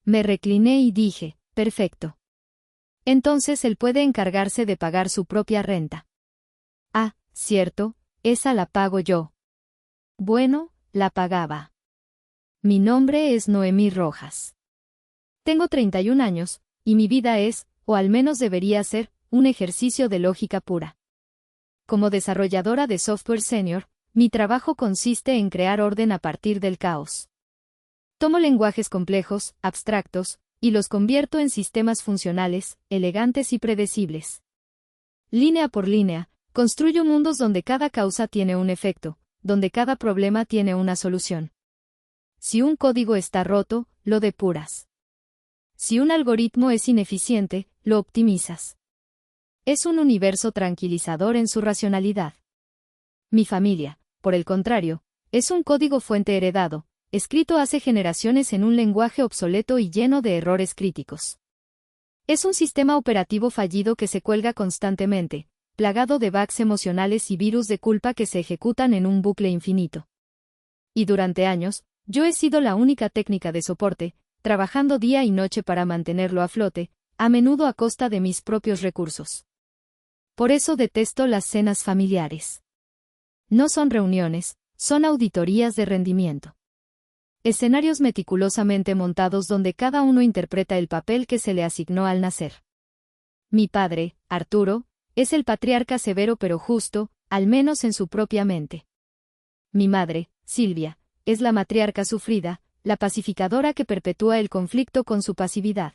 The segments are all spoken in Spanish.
Me recliné y dije, perfecto. Entonces él puede encargarse de pagar su propia renta. Ah, cierto, esa la pago yo. Bueno, la pagaba. Mi nombre es Noemí Rojas. Tengo 31 años, y mi vida es, o al menos debería ser, un ejercicio de lógica pura. Como desarrolladora de software senior, mi trabajo consiste en crear orden a partir del caos. Tomo lenguajes complejos, abstractos, y los convierto en sistemas funcionales, elegantes y predecibles. Línea por línea, construyo mundos donde cada causa tiene un efecto, donde cada problema tiene una solución. Si un código está roto, lo depuras. Si un algoritmo es ineficiente, lo optimizas. Es un universo tranquilizador en su racionalidad. Mi familia, por el contrario, es un código fuente heredado, escrito hace generaciones en un lenguaje obsoleto y lleno de errores críticos. Es un sistema operativo fallido que se cuelga constantemente, plagado de bugs emocionales y virus de culpa que se ejecutan en un bucle infinito. Y durante años, yo he sido la única técnica de soporte, trabajando día y noche para mantenerlo a flote, a menudo a costa de mis propios recursos. Por eso detesto las cenas familiares. No son reuniones, son auditorías de rendimiento. Escenarios meticulosamente montados donde cada uno interpreta el papel que se le asignó al nacer. Mi padre, Arturo, es el patriarca severo pero justo, al menos en su propia mente. Mi madre, Silvia, es la matriarca sufrida, la pacificadora que perpetúa el conflicto con su pasividad.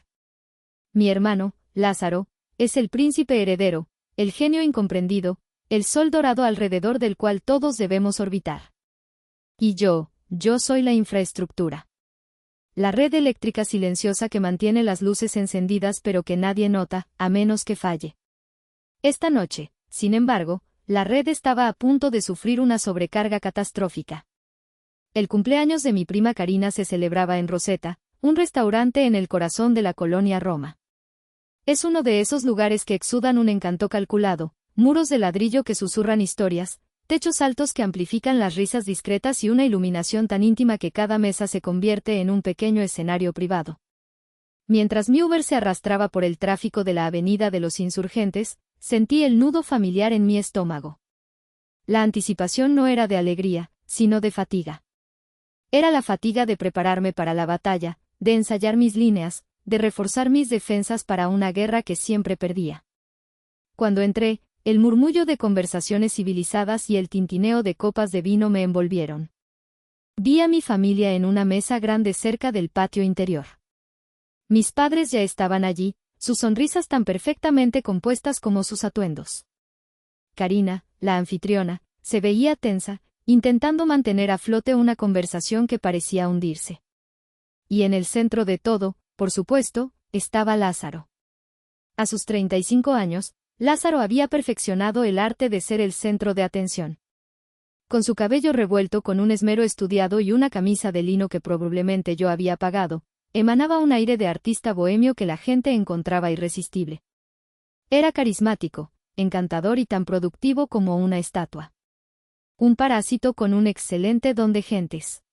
Mi hermano, Lázaro, es el príncipe heredero, el genio incomprendido, el sol dorado alrededor del cual todos debemos orbitar. Y yo soy la infraestructura. La red eléctrica silenciosa que mantiene las luces encendidas pero que nadie nota, a menos que falle. Esta noche, sin embargo, la red estaba a punto de sufrir una sobrecarga catastrófica. El cumpleaños de mi prima Karina se celebraba en Rosetta, un restaurante en el corazón de la colonia Roma. Es uno de esos lugares que exudan un encanto calculado, muros de ladrillo que susurran historias, techos altos que amplifican las risas discretas y una iluminación tan íntima que cada mesa se convierte en un pequeño escenario privado. Mientras mi Uber se arrastraba por el tráfico de la Avenida de los Insurgentes, sentí el nudo familiar en mi estómago. La anticipación no era de alegría, sino de fatiga. Era la fatiga de prepararme para la batalla, de ensayar mis líneas, de reforzar mis defensas para una guerra que siempre perdía. Cuando entré, el murmullo de conversaciones civilizadas y el tintineo de copas de vino me envolvieron. Vi a mi familia en una mesa grande cerca del patio interior. Mis padres ya estaban allí, sus sonrisas tan perfectamente compuestas como sus atuendos. Karina, la anfitriona, se veía tensa, intentando mantener a flote una conversación que parecía hundirse. Y en el centro de todo, por supuesto, estaba Lázaro. A sus 35 años, Lázaro había perfeccionado el arte de ser el centro de atención. Con su cabello revuelto con un esmero estudiado y una camisa de lino que probablemente yo había pagado, emanaba un aire de artista bohemio que la gente encontraba irresistible. Era carismático, encantador y tan productivo como una estatua. Un parásito con un excelente don de gentes.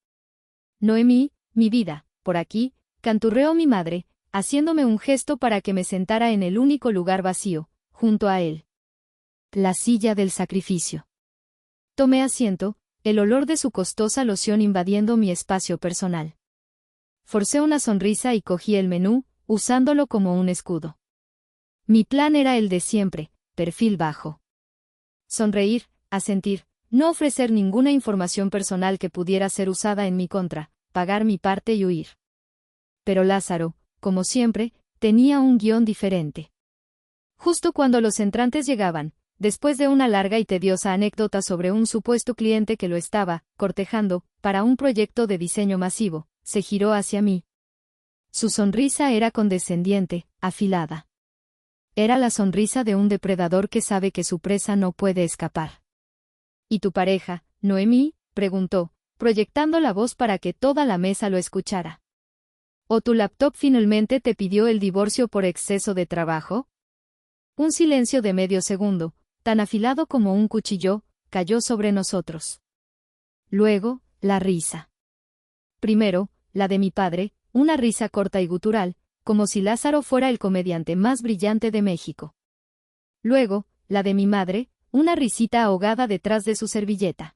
Noemí, mi vida, por aquí, canturreó mi madre, haciéndome un gesto para que me sentara en el único lugar vacío, junto a él. La silla del sacrificio. Tomé asiento, el olor de su costosa loción invadiendo mi espacio personal. Forcé una sonrisa y cogí el menú, usándolo como un escudo. Mi plan era el de siempre, perfil bajo. Sonreír, asentir, no ofrecer ninguna información personal que pudiera ser usada en mi contra, pagar mi parte y huir. Pero Lázaro, como siempre, tenía un guión diferente. Justo cuando los entrantes llegaban, después de una larga y tediosa anécdota sobre un supuesto cliente que lo estaba cortejando para un proyecto de diseño masivo, se giró hacia mí. Su sonrisa era condescendiente, afilada. Era la sonrisa de un depredador que sabe que su presa no puede escapar. ¿Y tu pareja, Noemí?, preguntó, proyectando la voz para que toda la mesa lo escuchara. ¿O tu laptop finalmente te pidió el divorcio por exceso de trabajo? Un silencio de medio segundo, tan afilado como un cuchillo, cayó sobre nosotros. Luego, la risa. Primero, la de mi padre, una risa corta y gutural, como si Lázaro fuera el comediante más brillante de México. Luego, la de mi madre, una risita ahogada detrás de su servilleta.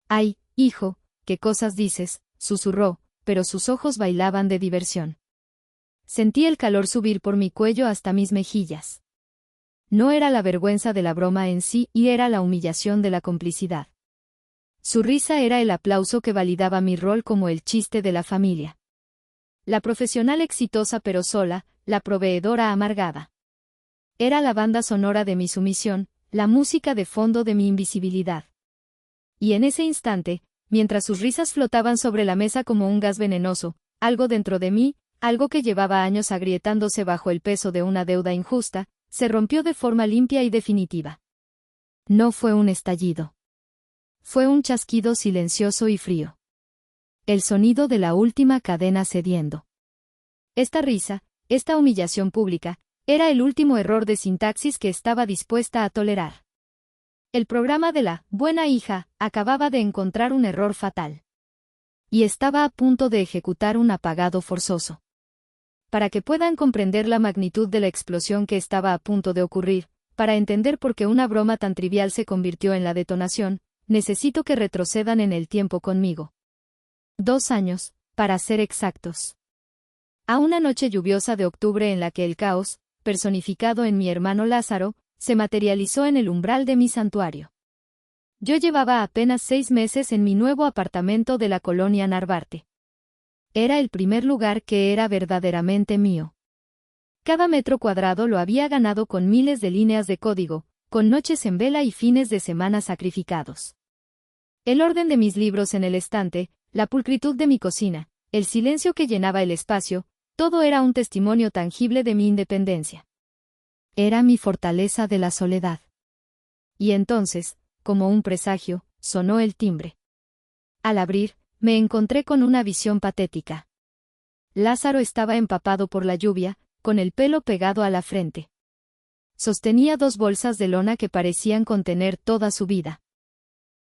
«Ay, hijo, qué cosas dices», susurró, pero sus ojos bailaban de diversión. Sentí el calor subir por mi cuello hasta mis mejillas. No era la vergüenza de la broma en sí, y era la humillación de la complicidad. Su risa era el aplauso que validaba mi rol como el chiste de la familia. La profesional exitosa pero sola, la proveedora amargada. Era la banda sonora de mi sumisión, la música de fondo de mi invisibilidad. Y en ese instante, mientras sus risas flotaban sobre la mesa como un gas venenoso, algo dentro de mí, algo que llevaba años agrietándose bajo el peso de una deuda injusta, se rompió de forma limpia y definitiva. No fue un estallido. Fue un chasquido silencioso y frío. El sonido de la última cadena cediendo. Esta risa, esta humillación pública, era el último error de sintaxis que estaba dispuesta a tolerar. El programa de la buena hija acababa de encontrar un error fatal. Y estaba a punto de ejecutar un apagado forzoso. Para que puedan comprender la magnitud de la explosión que estaba a punto de ocurrir, para entender por qué una broma tan trivial se convirtió en la detonación, necesito que retrocedan en el tiempo conmigo. 2 años, para ser exactos. A una noche lluviosa de octubre en la que el caos, personificado en mi hermano Lázaro, se materializó en el umbral de mi santuario. Yo llevaba apenas 6 meses en mi nuevo apartamento de la colonia Narvarte. Era el primer lugar que era verdaderamente mío. Cada metro cuadrado lo había ganado con miles de líneas de código, con noches en vela y fines de semana sacrificados. El orden de mis libros en el estante, la pulcritud de mi cocina, el silencio que llenaba el espacio, todo era un testimonio tangible de mi independencia. Era mi fortaleza de la soledad. Y entonces, como un presagio, sonó el timbre. Al abrir, me encontré con una visión patética. Lázaro estaba empapado por la lluvia, con el pelo pegado a la frente. Sostenía 2 bolsas de lona que parecían contener toda su vida.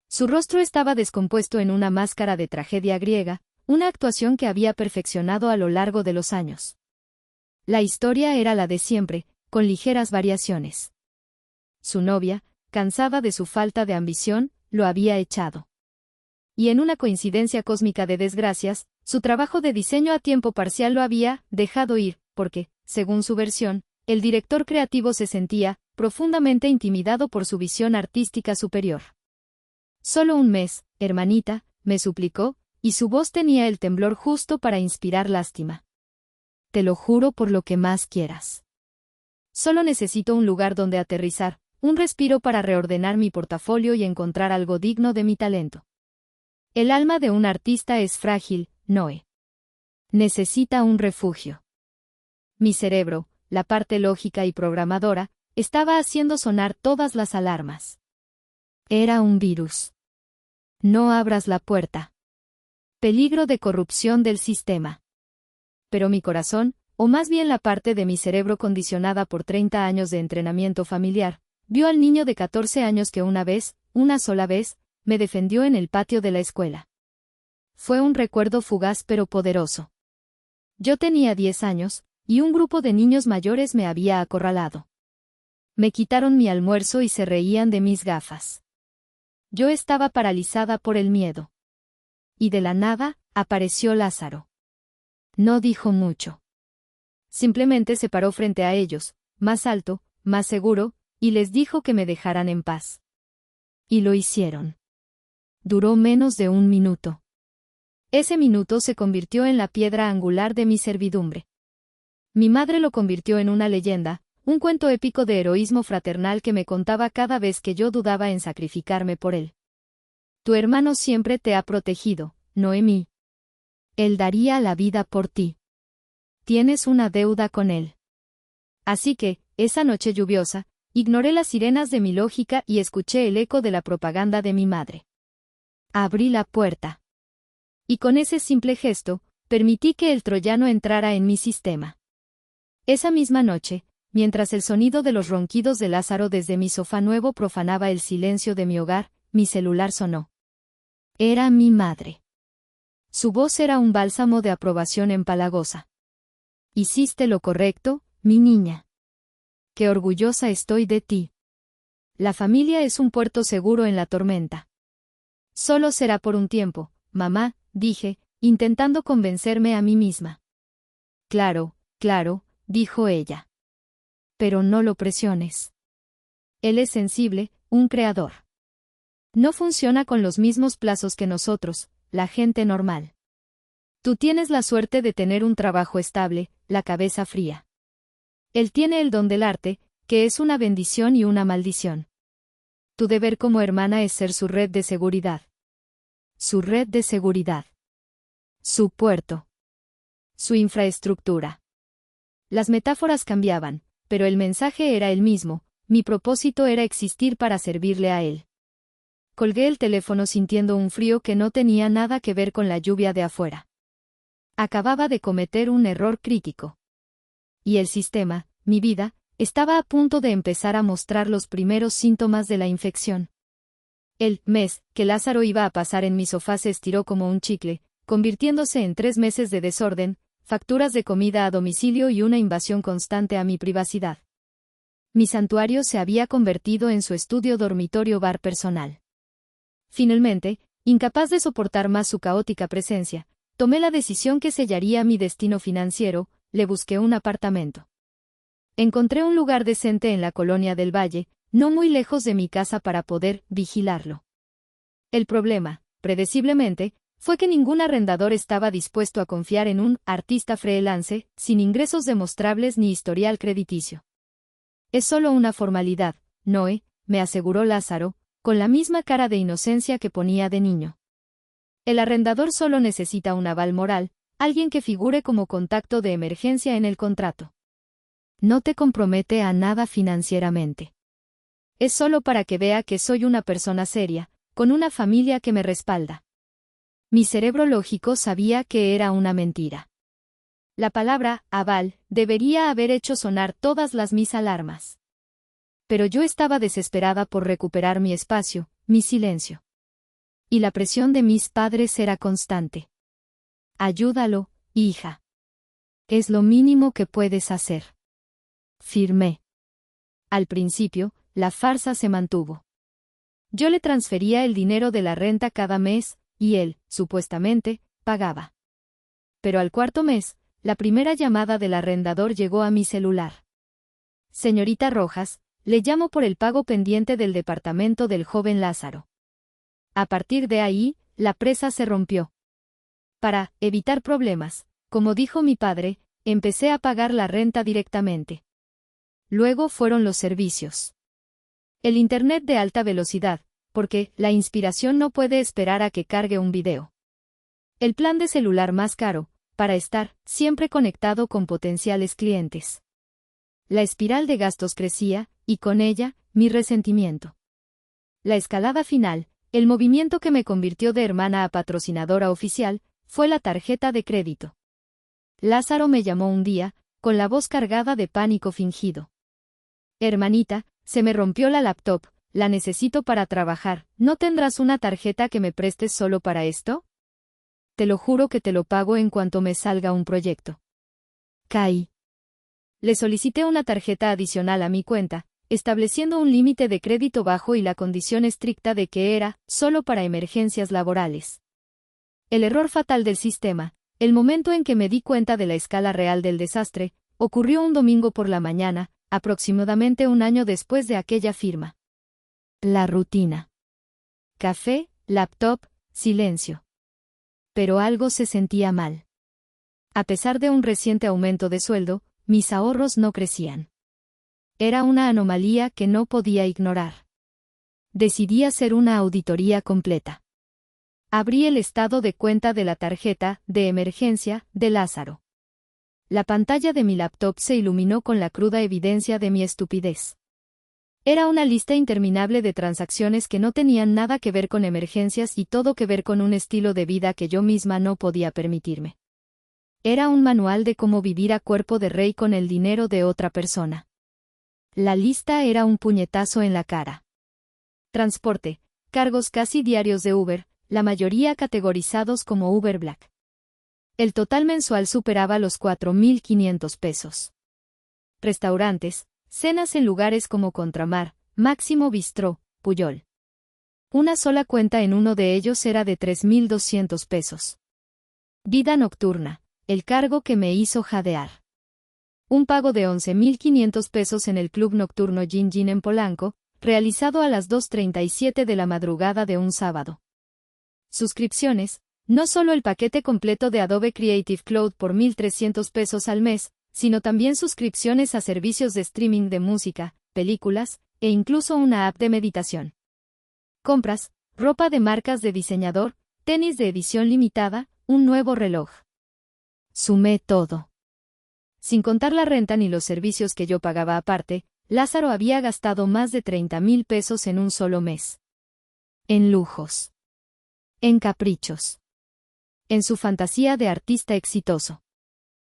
Su rostro estaba descompuesto en una máscara de tragedia griega, una actuación que había perfeccionado a lo largo de los años. La historia era la de siempre, con ligeras variaciones. Su novia, cansada de su falta de ambición, lo había echado. Y en una coincidencia cósmica de desgracias, su trabajo de diseño a tiempo parcial lo había dejado ir, porque, según su versión, el director creativo se sentía profundamente intimidado por su visión artística superior. «Solo un mes, hermanita», me suplicó, y su voz tenía el temblor justo para inspirar lástima. «Te lo juro por lo que más quieras. Solo necesito un lugar donde aterrizar, un respiro para reordenar mi portafolio y encontrar algo digno de mi talento. El alma de un artista es frágil, Noé. Necesita un refugio». Mi cerebro, la parte lógica y programadora, estaba haciendo sonar todas las alarmas. Era un virus. No abras la puerta. Peligro de corrupción del sistema. Pero mi corazón, o más bien la parte de mi cerebro condicionada por 30 años de entrenamiento familiar, vio al niño de 14 años que una sola vez, me defendió en el patio de la escuela. Fue un recuerdo fugaz pero poderoso. Yo tenía 10 años, y un grupo de niños mayores me había acorralado. Me quitaron mi almuerzo y se reían de mis gafas. Yo estaba paralizada por el miedo. Y de la nada, apareció Lázaro. No dijo mucho. Simplemente se paró frente a ellos, más alto, más seguro, y les dijo que me dejaran en paz. Y lo hicieron. Duró menos de 1 minuto. Ese minuto se convirtió en la piedra angular de mi servidumbre. Mi madre lo convirtió en una leyenda, un cuento épico de heroísmo fraternal que me contaba cada vez que yo dudaba en sacrificarme por él. Tu hermano siempre te ha protegido, Noemí. Él daría la vida por ti. Tienes una deuda con él. Así que, esa noche lluviosa, ignoré las sirenas de mi lógica y escuché el eco de la propaganda de mi madre. Abrí la puerta. Y con ese simple gesto, permití que el troyano entrara en mi sistema. Esa misma noche, mientras el sonido de los ronquidos de Lázaro desde mi sofá nuevo profanaba el silencio de mi hogar, mi celular sonó. Era mi madre. Su voz era un bálsamo de aprobación empalagosa. Hiciste lo correcto, mi niña. Qué orgullosa estoy de ti. La familia es un puerto seguro en la tormenta. Solo será por un tiempo, mamá, dije, intentando convencerme a mí misma. Claro, claro, dijo ella. Pero no lo presiones. Él es sensible, un creador. No funciona con los mismos plazos que nosotros, la gente normal. Tú tienes la suerte de tener un trabajo estable, la cabeza fría. Él tiene el don del arte, que es una bendición y una maldición. Tu deber como hermana es ser su red de seguridad. Su red de seguridad. Su puerto. Su infraestructura. Las metáforas cambiaban, pero el mensaje era el mismo, mi propósito era existir para servirle a él. Colgué el teléfono sintiendo un frío que no tenía nada que ver con la lluvia de afuera. Acababa de cometer un error crítico. Y el sistema, mi vida, estaba a punto de empezar a mostrar los primeros síntomas de la infección. El mes que Lázaro iba a pasar en mi sofá se estiró como un chicle, convirtiéndose en 3 meses de desorden, facturas de comida a domicilio y una invasión constante a mi privacidad. Mi santuario se había convertido en su estudio dormitorio bar personal. Finalmente, incapaz de soportar más su caótica presencia, tomé la decisión que sellaría mi destino financiero, le busqué un apartamento. Encontré un lugar decente en la colonia del Valle, no muy lejos de mi casa para poder vigilarlo. El problema, predeciblemente, fue que ningún arrendador estaba dispuesto a confiar en un artista freelance, sin ingresos demostrables ni historial crediticio. Es solo una formalidad, Noé, me aseguró Lázaro, con la misma cara de inocencia que ponía de niño. El arrendador solo necesita un aval moral, alguien que figure como contacto de emergencia en el contrato. No te compromete a nada financieramente. Es solo para que vea que soy una persona seria, con una familia que me respalda. Mi cerebro lógico sabía que era una mentira. La palabra aval debería haber hecho sonar todas mis alarmas. Pero yo estaba desesperada por recuperar mi espacio, mi silencio. Y la presión de mis padres era constante. Ayúdalo, hija. Es lo mínimo que puedes hacer. Firmé. Al principio, la farsa se mantuvo. Yo le transfería el dinero de la renta cada mes, y él, supuestamente, pagaba. Pero al 4.º mes, la primera llamada del arrendador llegó a mi celular. Señorita Rojas, le llamo por el pago pendiente del departamento del joven Lázaro. A partir de ahí, la presa se rompió. Para evitar problemas, como dijo mi padre, empecé a pagar la renta directamente. Luego fueron los servicios. El Internet de alta velocidad, porque la inspiración no puede esperar a que cargue un video. El plan de celular más caro, para estar siempre conectado con potenciales clientes. La espiral de gastos crecía, y con ella, mi resentimiento. La escalada final, el movimiento que me convirtió de hermana a patrocinadora oficial, fue la tarjeta de crédito. Lázaro me llamó un día, con la voz cargada de pánico fingido. Hermanita, se me rompió la laptop, la necesito para trabajar, ¿no tendrás una tarjeta que me prestes solo para esto? Te lo juro que te lo pago en cuanto me salga un proyecto. Caí. Le solicité una tarjeta adicional a mi cuenta, estableciendo un límite de crédito bajo y la condición estricta de que era solo para emergencias laborales. El error fatal del sistema, el momento en que me di cuenta de la escala real del desastre, ocurrió un domingo por la mañana, aproximadamente un año después de aquella firma. La rutina. Café, laptop, silencio. Pero algo se sentía mal. A pesar de un reciente aumento de sueldo, mis ahorros no crecían. Era una anomalía que no podía ignorar. Decidí hacer una auditoría completa. Abrí el estado de cuenta de la tarjeta de emergencia de Lázaro. La pantalla de mi laptop se iluminó con la cruda evidencia de mi estupidez. Era una lista interminable de transacciones que no tenían nada que ver con emergencias y todo que ver con un estilo de vida que yo misma no podía permitirme. Era un manual de cómo vivir a cuerpo de rey con el dinero de otra persona. La lista era un puñetazo en la cara. Transporte, cargos casi diarios de Uber, la mayoría categorizados como Uber Black. El total mensual superaba los 4.500 pesos. Restaurantes, cenas en lugares como Contramar, Máximo Bistró, Puyol. Una sola cuenta en uno de ellos era de 3.200 pesos. Vida nocturna, el cargo que me hizo jadear. Un pago de 11.500 pesos en el club nocturno Gin Gin en Polanco, realizado a las 2:37 de la madrugada de un sábado. Suscripciones, no solo el paquete completo de Adobe Creative Cloud por 1.300 pesos al mes, sino también suscripciones a servicios de streaming de música, películas, e incluso una app de meditación. Compras, ropa de marcas de diseñador, tenis de edición limitada, un nuevo reloj. Sumé todo. Sin contar la renta ni los servicios que yo pagaba aparte, Lázaro había gastado más de 30.000 pesos en un solo mes. En lujos. En caprichos. En su fantasía de artista exitoso.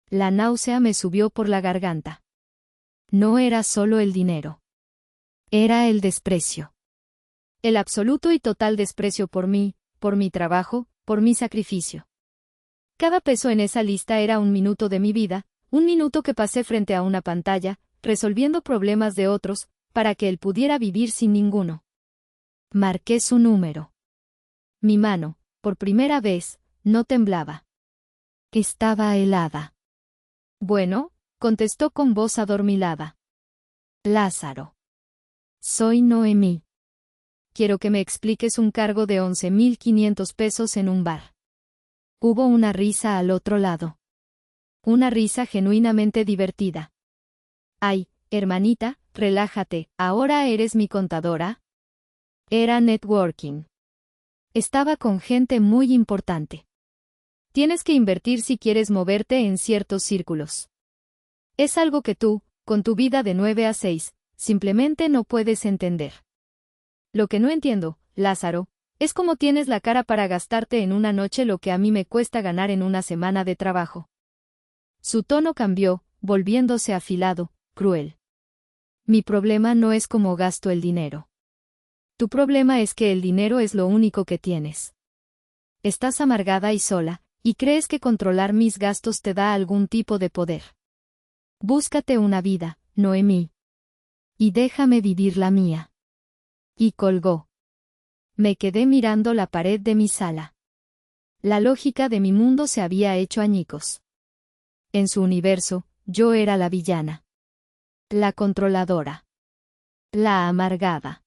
La náusea me subió por la garganta. No era solo el dinero. Era el desprecio. El absoluto y total desprecio por mí, por mi trabajo, por mi sacrificio. Cada peso en esa lista era un minuto de mi vida, un minuto que pasé frente a una pantalla, resolviendo problemas de otros, para que él pudiera vivir sin ninguno. Marqué su número. Mi mano, por primera vez, no temblaba. Estaba helada. Bueno, contestó con voz adormilada. Lázaro. Soy Noemí. Quiero que me expliques un cargo de 11.500 pesos en un bar. Hubo una risa al otro lado. Una risa genuinamente divertida. Ay, hermanita, relájate, ¿ahora eres mi contadora? Era networking. Estaba con gente muy importante. Tienes que invertir si quieres moverte en ciertos círculos. Es algo que tú, con tu vida de 9 a 6, simplemente no puedes entender. Lo que no entiendo, Lázaro, es cómo tienes la cara para gastarte en una noche lo que a mí me cuesta ganar en una semana de trabajo. Su tono cambió, volviéndose afilado, cruel. Mi problema no es cómo gasto el dinero. Tu problema es que el dinero es lo único que tienes. Estás amargada y sola, y crees que controlar mis gastos te da algún tipo de poder. Búscate una vida, Noemí. Y déjame vivir la mía. Y colgó. Me quedé mirando la pared de mi sala. La lógica de mi mundo se había hecho añicos. En su universo, yo era la villana. La controladora. La amargada.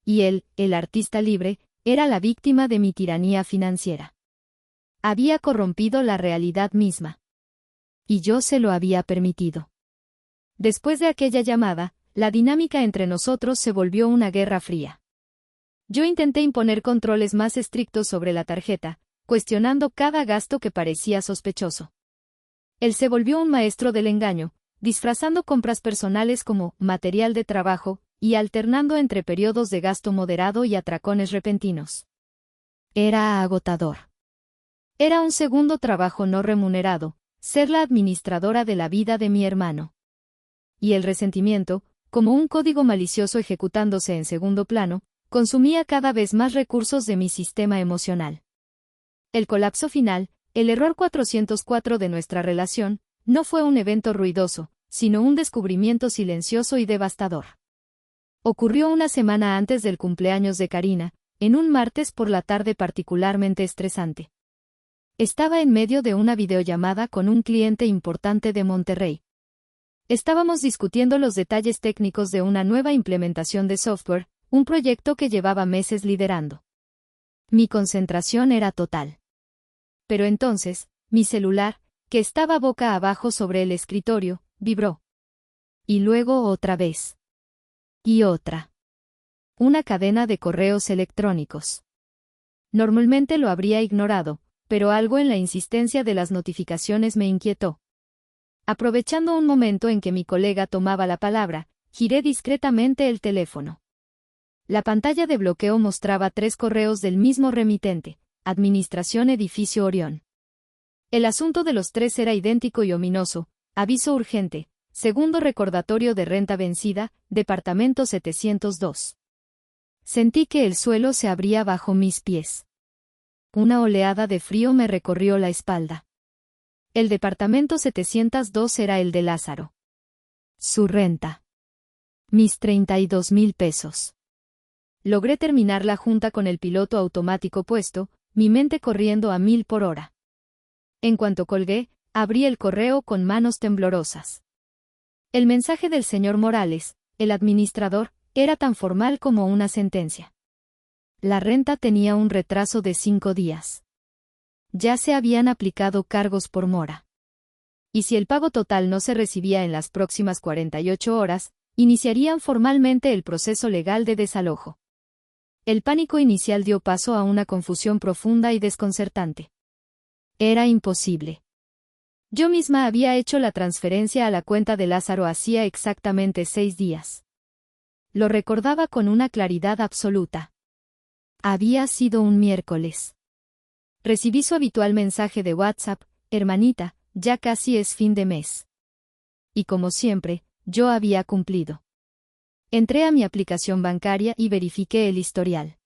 Y él, el artista libre, era la víctima de mi tiranía financiera. Había corrompido la realidad misma. Y yo se lo había permitido. Después de aquella llamada, la dinámica entre nosotros se volvió una guerra fría. Yo intenté imponer controles más estrictos sobre la tarjeta, cuestionando cada gasto que parecía sospechoso. Él se volvió un maestro del engaño, disfrazando compras personales como material de trabajo, y alternando entre periodos de gasto moderado y atracones repentinos. Era agotador. Era un segundo trabajo no remunerado, ser la administradora de la vida de mi hermano. Y el resentimiento, como un código malicioso ejecutándose en segundo plano, consumía cada vez más recursos de mi sistema emocional. El colapso final, el error 404 de nuestra relación, no fue un evento ruidoso, sino un descubrimiento silencioso y devastador. Ocurrió una semana antes del cumpleaños de Karina, en un martes por la tarde particularmente estresante. Estaba en medio de una videollamada con un cliente importante de Monterrey. Estábamos discutiendo los detalles técnicos de una nueva implementación de software, un proyecto que llevaba meses liderando. Mi concentración era total. Pero entonces, mi celular, que estaba boca abajo sobre el escritorio, vibró. Y luego otra vez. Y otra. Una cadena de correos electrónicos. Normalmente lo habría ignorado, pero algo en la insistencia de las notificaciones me inquietó. Aprovechando un momento en que mi colega tomaba la palabra, giré discretamente el teléfono. La pantalla de bloqueo mostraba 3 correos del mismo remitente, Administración Edificio Orión. El asunto de los 3 era idéntico y ominoso: aviso urgente, segundo recordatorio de renta vencida, departamento 702. Sentí que el suelo se abría bajo mis pies. una oleada de frío me recorrió la espalda. El departamento 702 era el de Lázaro. Su renta. Mis 32,000 pesos. Logré terminar la junta con el piloto automático puesto, mi mente corriendo a 1000 por hora. En cuanto colgué, abrí el correo con manos temblorosas. El mensaje del señor Morales, el administrador, era tan formal como una sentencia. La renta tenía un retraso de 5 días. Ya se habían aplicado cargos por mora. Y si el pago total no se recibía en las próximas 48 horas, iniciarían formalmente el proceso legal de desalojo. El pánico inicial dio paso a una confusión profunda y desconcertante. Era imposible. Yo misma había hecho la transferencia a la cuenta de Lázaro hacía exactamente 6 días. Lo recordaba con una claridad absoluta. Había sido un miércoles. Recibí su habitual mensaje de WhatsApp: hermanita, ya casi es fin de mes. Y como siempre, yo había cumplido. Entré a mi aplicación bancaria y verifiqué el historial.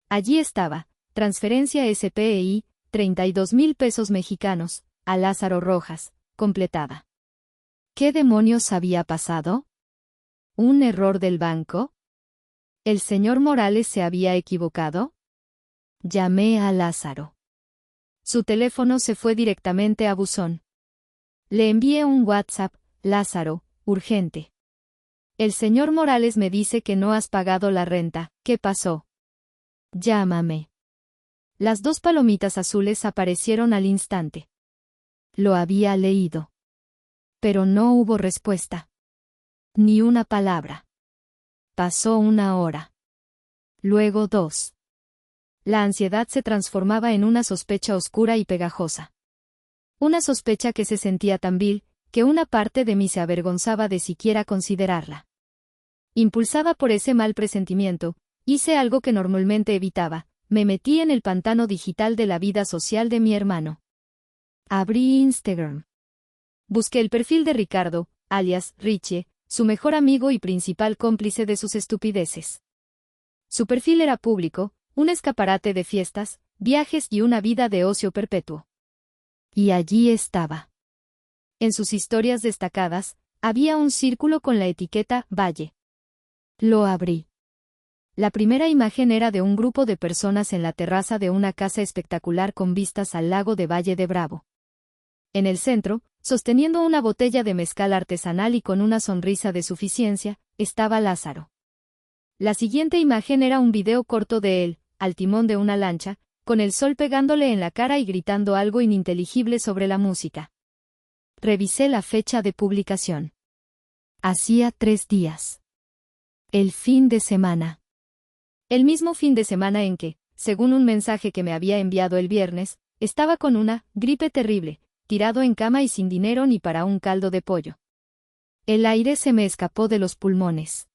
Allí estaba, transferencia SPEI, 32,000 pesos mexicanos, a Lázaro Rojas, completada. ¿Qué demonios había pasado? ¿Un error del banco? ¿El señor Morales se había equivocado? Llamé a Lázaro. Su teléfono se fue directamente a buzón. Le envié un WhatsApp: Lázaro, urgente. El señor Morales me dice que no has pagado la renta. ¿Qué pasó? Llámame. Las 2 palomitas azules aparecieron al instante. Lo había leído. Pero no hubo respuesta. Ni una palabra. Pasó 1 hora. Luego 2. La ansiedad se transformaba en una sospecha oscura y pegajosa. Una sospecha que se sentía tan vil, que una parte de mí se avergonzaba de siquiera considerarla. Impulsada por ese mal presentimiento, hice algo que normalmente evitaba: me metí en el pantano digital de la vida social de mi hermano. Abrí Instagram. Busqué el perfil de Ricardo, alias Richie, su mejor amigo y principal cómplice de sus estupideces. Su perfil era público, un escaparate de fiestas, viajes y una vida de ocio perpetuo. Y allí estaba. En sus historias destacadas, había un círculo con la etiqueta Valle. Lo abrí. La primera imagen era de un grupo de personas en la terraza de una casa espectacular con vistas al lago de Valle de Bravo. En el centro, sosteniendo una botella de mezcal artesanal y con una sonrisa de suficiencia, estaba Lázaro. La siguiente imagen era un video corto de él, al timón de una lancha, con el sol pegándole en la cara y gritando algo ininteligible sobre la música. Revisé la fecha de publicación. Hacía 3 días. El fin de semana. El mismo fin de semana en que, según un mensaje que me había enviado el viernes, estaba con una gripe terrible, tirado en cama y sin dinero ni para un caldo de pollo. El aire se me escapó de los pulmones.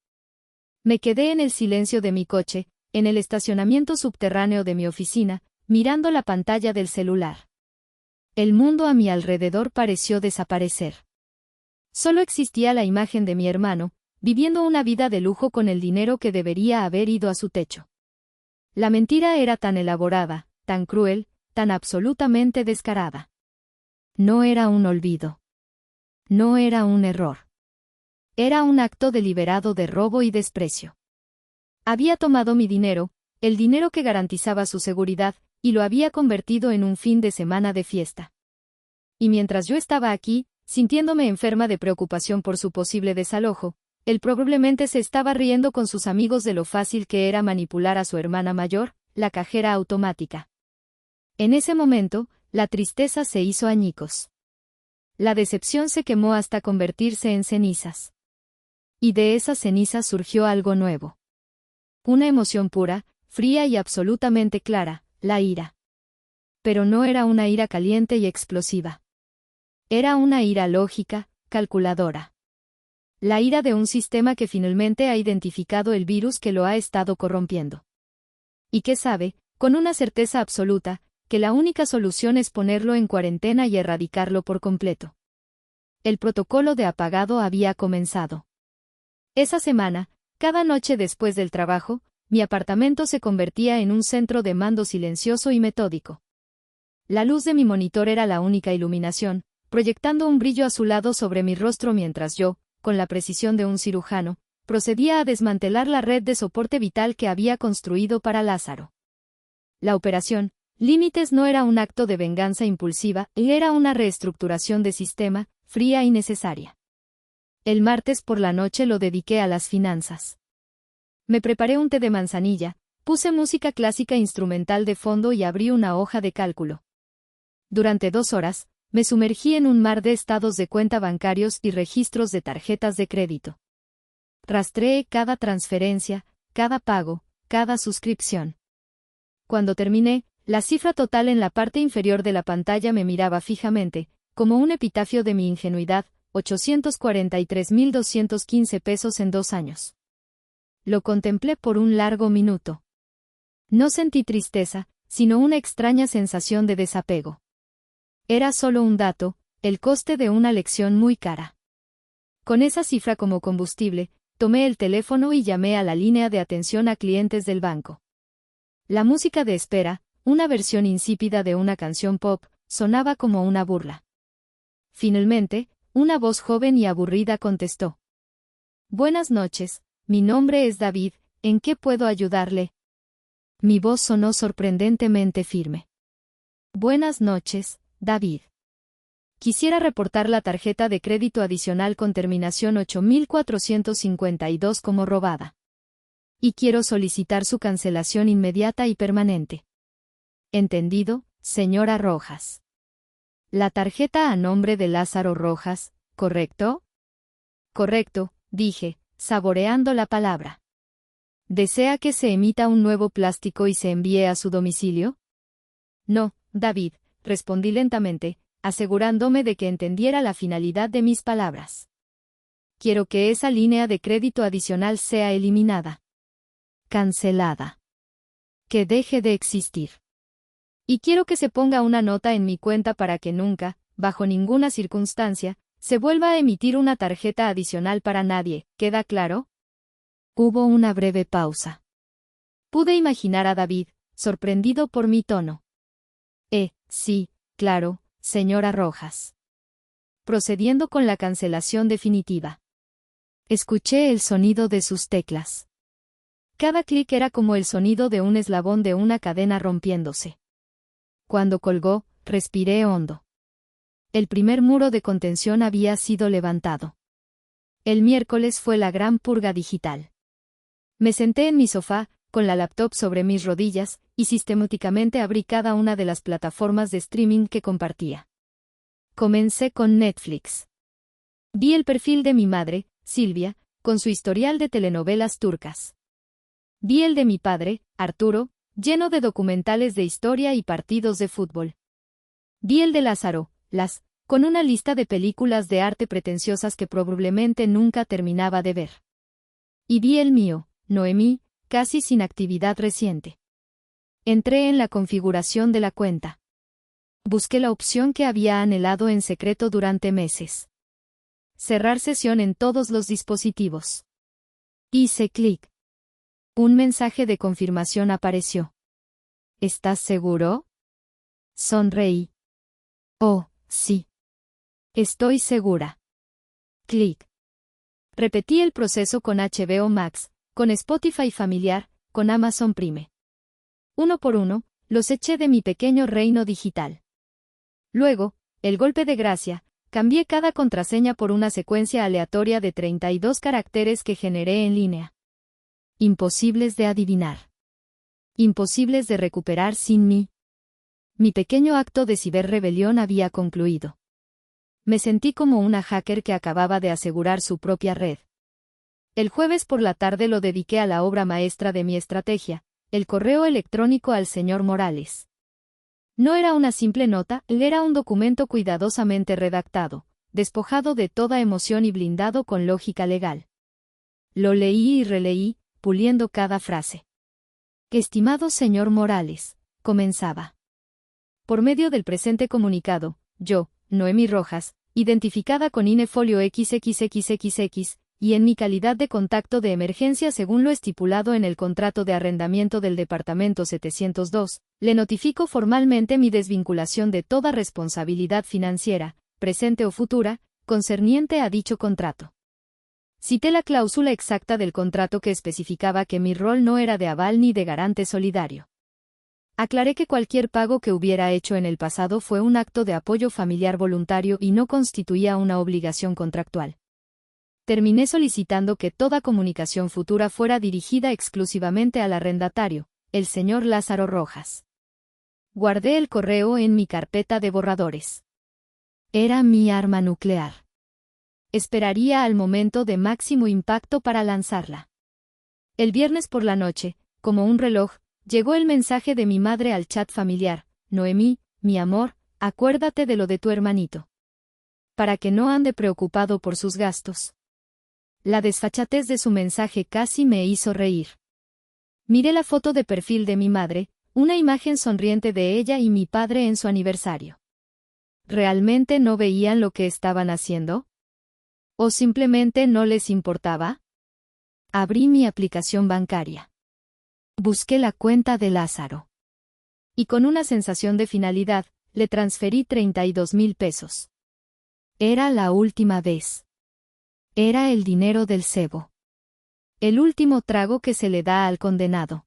Me quedé en el silencio de mi coche, en el estacionamiento subterráneo de mi oficina, mirando la pantalla del celular. El mundo a mi alrededor pareció desaparecer. Solo existía la imagen de mi hermano, viviendo una vida de lujo con el dinero que debería haber ido a su techo. La mentira era tan elaborada, tan cruel, tan absolutamente descarada. No era un olvido. No era un error. Era un acto deliberado de robo y desprecio. Había tomado mi dinero, el dinero que garantizaba su seguridad, y lo había convertido en un fin de semana de fiesta. Y mientras yo estaba aquí, sintiéndome enferma de preocupación por su posible desalojo, él probablemente se estaba riendo con sus amigos de lo fácil que era manipular a su hermana mayor, la cajera automática. En ese momento, la tristeza se hizo añicos. La decepción se quemó hasta convertirse en cenizas. Y de esas cenizas surgió algo nuevo. Una emoción pura, fría y absolutamente clara, la ira. Pero no era una ira caliente y explosiva. Era una ira lógica, calculadora. La ira de un sistema que finalmente ha identificado el virus que lo ha estado corrompiendo. Y que sabe, con una certeza absoluta, que la única solución es ponerlo en cuarentena y erradicarlo por completo. El protocolo de apagado había comenzado. Esa semana, cada noche después del trabajo, mi apartamento se convertía en un centro de mando silencioso y metódico. La luz de mi monitor era la única iluminación, proyectando un brillo azulado sobre mi rostro mientras yo, con la precisión de un cirujano, procedía a desmantelar la red de soporte vital que había construido para Lázaro. La operación Límites no era un acto de venganza impulsiva, era una reestructuración de sistema, fría y necesaria. El martes por la noche lo dediqué a las finanzas. Me preparé un té de manzanilla, puse música clásica instrumental de fondo y abrí una hoja de cálculo. Durante 2 horas, me sumergí en un mar de estados de cuenta bancarios y registros de tarjetas de crédito. Rastreé cada transferencia, cada pago, cada suscripción. Cuando terminé, la cifra total en la parte inferior de la pantalla me miraba fijamente, como un epitafio de mi ingenuidad, 843.215 pesos en 2 años. Lo contemplé por un largo minuto. No sentí tristeza, sino una extraña sensación de desapego. Era solo un dato, el coste de una lección muy cara. Con esa cifra como combustible, tomé el teléfono y llamé a la línea de atención a clientes del banco. La música de espera, una versión insípida de una canción pop, sonaba como una burla. Finalmente, una voz joven y aburrida contestó. Buenas noches, mi nombre es David, ¿en qué puedo ayudarle? Mi voz sonó sorprendentemente firme. Buenas noches, David. Quisiera reportar la tarjeta de crédito adicional con terminación 8452 como robada. Y quiero solicitar su cancelación inmediata y permanente. Entendido, señora Rojas. La tarjeta a nombre de Lázaro Rojas, ¿correcto? Correcto, dije, saboreando la palabra. ¿Desea que se emita un nuevo plástico y se envíe a su domicilio? No, David, respondí lentamente, asegurándome de que entendiera la finalidad de mis palabras. Quiero que esa línea de crédito adicional sea eliminada. Cancelada. Que deje de existir. Y quiero que se ponga una nota en mi cuenta para que nunca, bajo ninguna circunstancia, se vuelva a emitir una tarjeta adicional para nadie, ¿queda claro? Hubo una breve pausa. Pude imaginar a David, sorprendido por mi tono. Sí, claro, señora Rojas. Procediendo con la cancelación definitiva. Escuché el sonido de sus teclas. Cada clic era como el sonido de un eslabón de una cadena rompiéndose. Cuando colgó, respiré hondo. El primer muro de contención había sido levantado. El miércoles fue la gran purga digital. Me senté en mi sofá, con la laptop sobre mis rodillas, y sistemáticamente abrí cada una de las plataformas de streaming que compartía. Comencé con Netflix. Vi el perfil de mi madre, Silvia, con su historial de telenovelas turcas. Vi el de mi padre, Arturo, lleno de documentales de historia y partidos de fútbol. Vi el de Lázaro, con una lista de películas de arte pretenciosas que probablemente nunca terminaba de ver. Y vi el mío, Noemí, casi sin actividad reciente. Entré en la configuración de la cuenta. Busqué la opción que había anhelado en secreto durante meses. Cerrar sesión en todos los dispositivos. Hice clic. Un mensaje de confirmación apareció. ¿Estás seguro? Sonreí. Oh, sí. Estoy segura. Clic. Repetí el proceso con HBO Max, con Spotify familiar, con Amazon Prime. Uno por uno, los eché de mi pequeño reino digital. Luego, el golpe de gracia, cambié cada contraseña por una secuencia aleatoria de 32 caracteres que generé en línea. Imposibles de adivinar. Imposibles de recuperar sin mí. Mi pequeño acto de ciberrebelión había concluido. Me sentí como una hacker que acababa de asegurar su propia red. El jueves por la tarde lo dediqué a la obra maestra de mi estrategia, el correo electrónico al señor Morales. No era una simple nota, era un documento cuidadosamente redactado, despojado de toda emoción y blindado con lógica legal. Lo leí y releí, puliendo cada frase. Estimado señor Morales, comenzaba. Por medio del presente comunicado, yo, Noemí Rojas, identificada con INE folio XXXXX, y en mi calidad de contacto de emergencia según lo estipulado en el contrato de arrendamiento del Departamento 702, le notifico formalmente mi desvinculación de toda responsabilidad financiera, presente o futura, concerniente a dicho contrato. Cité la cláusula exacta del contrato que especificaba que mi rol no era de aval ni de garante solidario. Aclaré que cualquier pago que hubiera hecho en el pasado fue un acto de apoyo familiar voluntario y no constituía una obligación contractual. Terminé solicitando que toda comunicación futura fuera dirigida exclusivamente al arrendatario, el señor Lázaro Rojas. Guardé el correo en mi carpeta de borradores. Era mi arma nuclear. Esperaría al momento de máximo impacto para lanzarla. El viernes por la noche, como un reloj, llegó el mensaje de mi madre al chat familiar: Noemí, mi amor, acuérdate de lo de tu hermanito. Para que no ande preocupado por sus gastos. La desfachatez de su mensaje casi me hizo reír. Miré la foto de perfil de mi madre, una imagen sonriente de ella y mi padre en su aniversario. ¿Realmente no veían lo que estaban haciendo? ¿O simplemente no les importaba? Abrí mi aplicación bancaria. Busqué la cuenta de Lázaro. Y con una sensación de finalidad, le transferí 32,000 pesos. Era la última vez. Era el dinero del cebo. El último trago que se le da al condenado.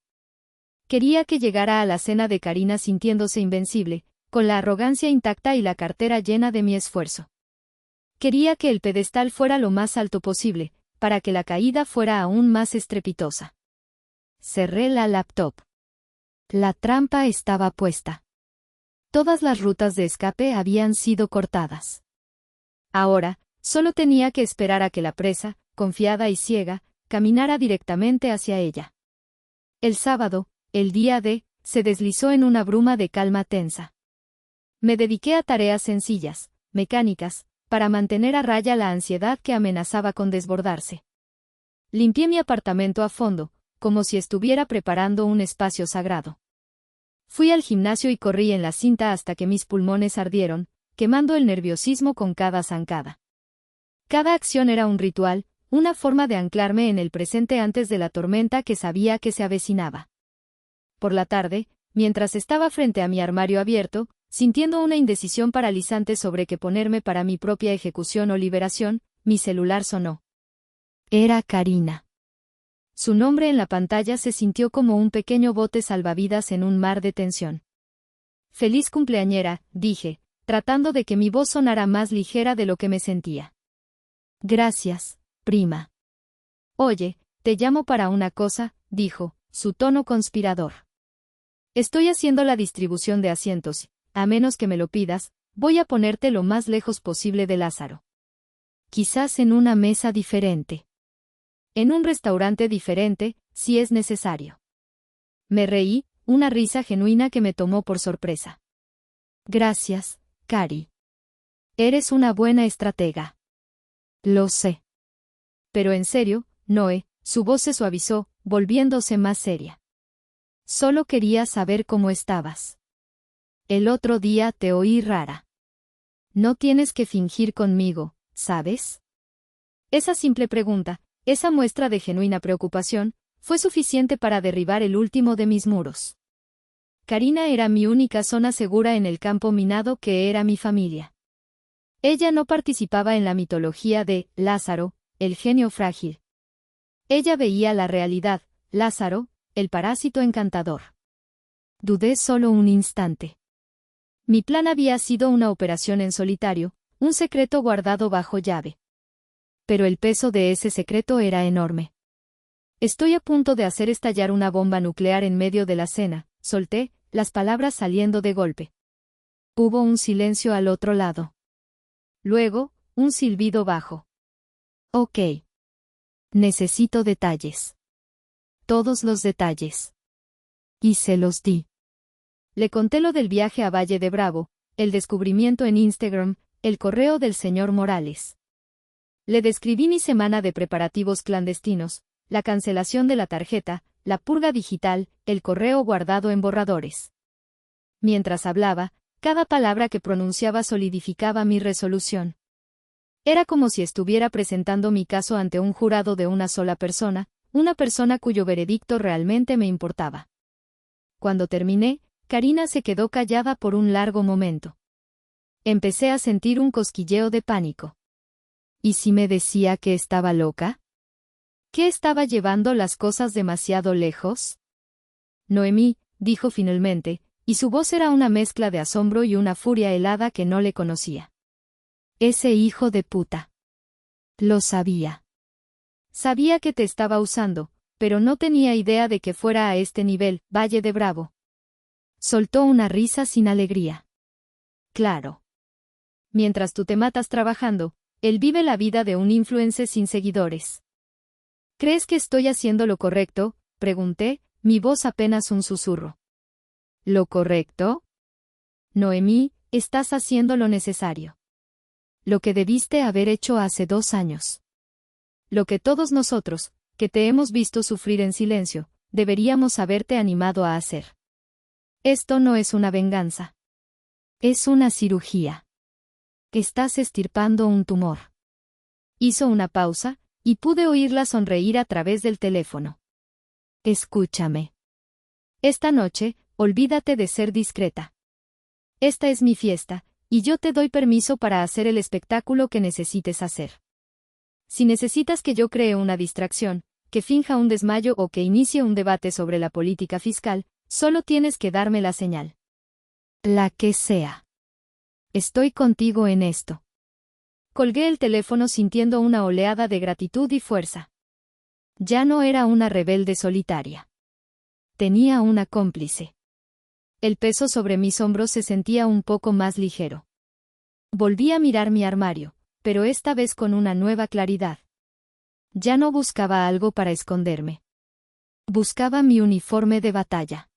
Quería que llegara a la cena de Karina sintiéndose invencible, con la arrogancia intacta y la cartera llena de mi esfuerzo. Quería que el pedestal fuera lo más alto posible, para que la caída fuera aún más estrepitosa. Cerré la laptop. La trampa estaba puesta. Todas las rutas de escape habían sido cortadas. Ahora, solo tenía que esperar a que la presa, confiada y ciega, caminara directamente hacia ella. El sábado, el día D, se deslizó en una bruma de calma tensa. Me dediqué a tareas sencillas, mecánicas, para mantener a raya la ansiedad que amenazaba con desbordarse. Limpié mi apartamento a fondo, como si estuviera preparando un espacio sagrado. Fui al gimnasio y corrí en la cinta hasta que mis pulmones ardieron, quemando el nerviosismo con cada zancada. Cada acción era un ritual, una forma de anclarme en el presente antes de la tormenta que sabía que se avecinaba. Por la tarde, mientras estaba frente a mi armario abierto, sintiendo una indecisión paralizante sobre qué ponerme para mi propia ejecución o liberación, mi celular sonó. Era Karina. Su nombre en la pantalla se sintió como un pequeño bote salvavidas en un mar de tensión. Feliz cumpleañera, dije, tratando de que mi voz sonara más ligera de lo que me sentía. Gracias, prima. Oye, te llamo para una cosa, dijo, su tono conspirador. Estoy haciendo la distribución de asientos. A menos que me lo pidas, voy a ponerte lo más lejos posible de Lázaro. Quizás en una mesa diferente. En un restaurante diferente, si es necesario. Me reí, una risa genuina que me tomó por sorpresa. Gracias, Cari. Eres una buena estratega. Lo sé. Pero en serio, Noé, su voz se suavizó, volviéndose más seria. Solo quería saber cómo estabas. El otro día te oí rara. No tienes que fingir conmigo, ¿sabes? Esa simple pregunta, esa muestra de genuina preocupación, fue suficiente para derribar el último de mis muros. Karina era mi única zona segura en el campo minado que era mi familia. Ella no participaba en la mitología de Lázaro, el genio frágil. Ella veía la realidad, Lázaro, el parásito encantador. Dudé solo un instante. Mi plan había sido una operación en solitario, un secreto guardado bajo llave. Pero el peso de ese secreto era enorme. Estoy a punto de hacer estallar una bomba nuclear en medio de la cena, solté, las palabras saliendo de golpe. Hubo un silencio al otro lado. Luego, un silbido bajo. Ok. Necesito detalles. Todos los detalles. Y se los di. Le conté lo del viaje a Valle de Bravo, el descubrimiento en Instagram, el correo del señor Morales. Le describí mi semana de preparativos clandestinos, la cancelación de la tarjeta, la purga digital, el correo guardado en borradores. Mientras hablaba, cada palabra que pronunciaba solidificaba mi resolución. Era como si estuviera presentando mi caso ante un jurado de una sola persona, una persona cuyo veredicto realmente me importaba. Cuando terminé, Karina se quedó callada por un largo momento. Empecé a sentir un cosquilleo de pánico. ¿Y si me decía que estaba loca? ¿Que estaba llevando las cosas demasiado lejos? Noemí, dijo finalmente, y su voz era una mezcla de asombro y una furia helada que no le conocía. Ese hijo de puta. Lo sabía. Sabía que te estaba usando, pero no tenía idea de que fuera a este nivel, Valle de Bravo. Soltó una risa sin alegría. Claro. Mientras tú te matas trabajando, él vive la vida de un influencer sin seguidores. ¿Crees que estoy haciendo lo correcto?, pregunté, mi voz apenas un susurro. ¿Lo correcto? Noemí, estás haciendo lo necesario. Lo que debiste haber hecho hace 2 años. Lo que todos nosotros, que te hemos visto sufrir en silencio, deberíamos haberte animado a hacer. Esto no es una venganza. Es una cirugía. Estás estirpando un tumor. Hizo una pausa, y pude oírla sonreír a través del teléfono. Escúchame. Esta noche, olvídate de ser discreta. Esta es mi fiesta, y yo te doy permiso para hacer el espectáculo que necesites hacer. Si necesitas que yo cree una distracción, que finja un desmayo o que inicie un debate sobre la política fiscal, solo tienes que darme la señal. La que sea. Estoy contigo en esto. Colgué el teléfono sintiendo una oleada de gratitud y fuerza. Ya no era una rebelde solitaria. Tenía una cómplice. El peso sobre mis hombros se sentía un poco más ligero. Volví a mirar mi armario, pero esta vez con una nueva claridad. Ya no buscaba algo para esconderme. Buscaba mi uniforme de batalla.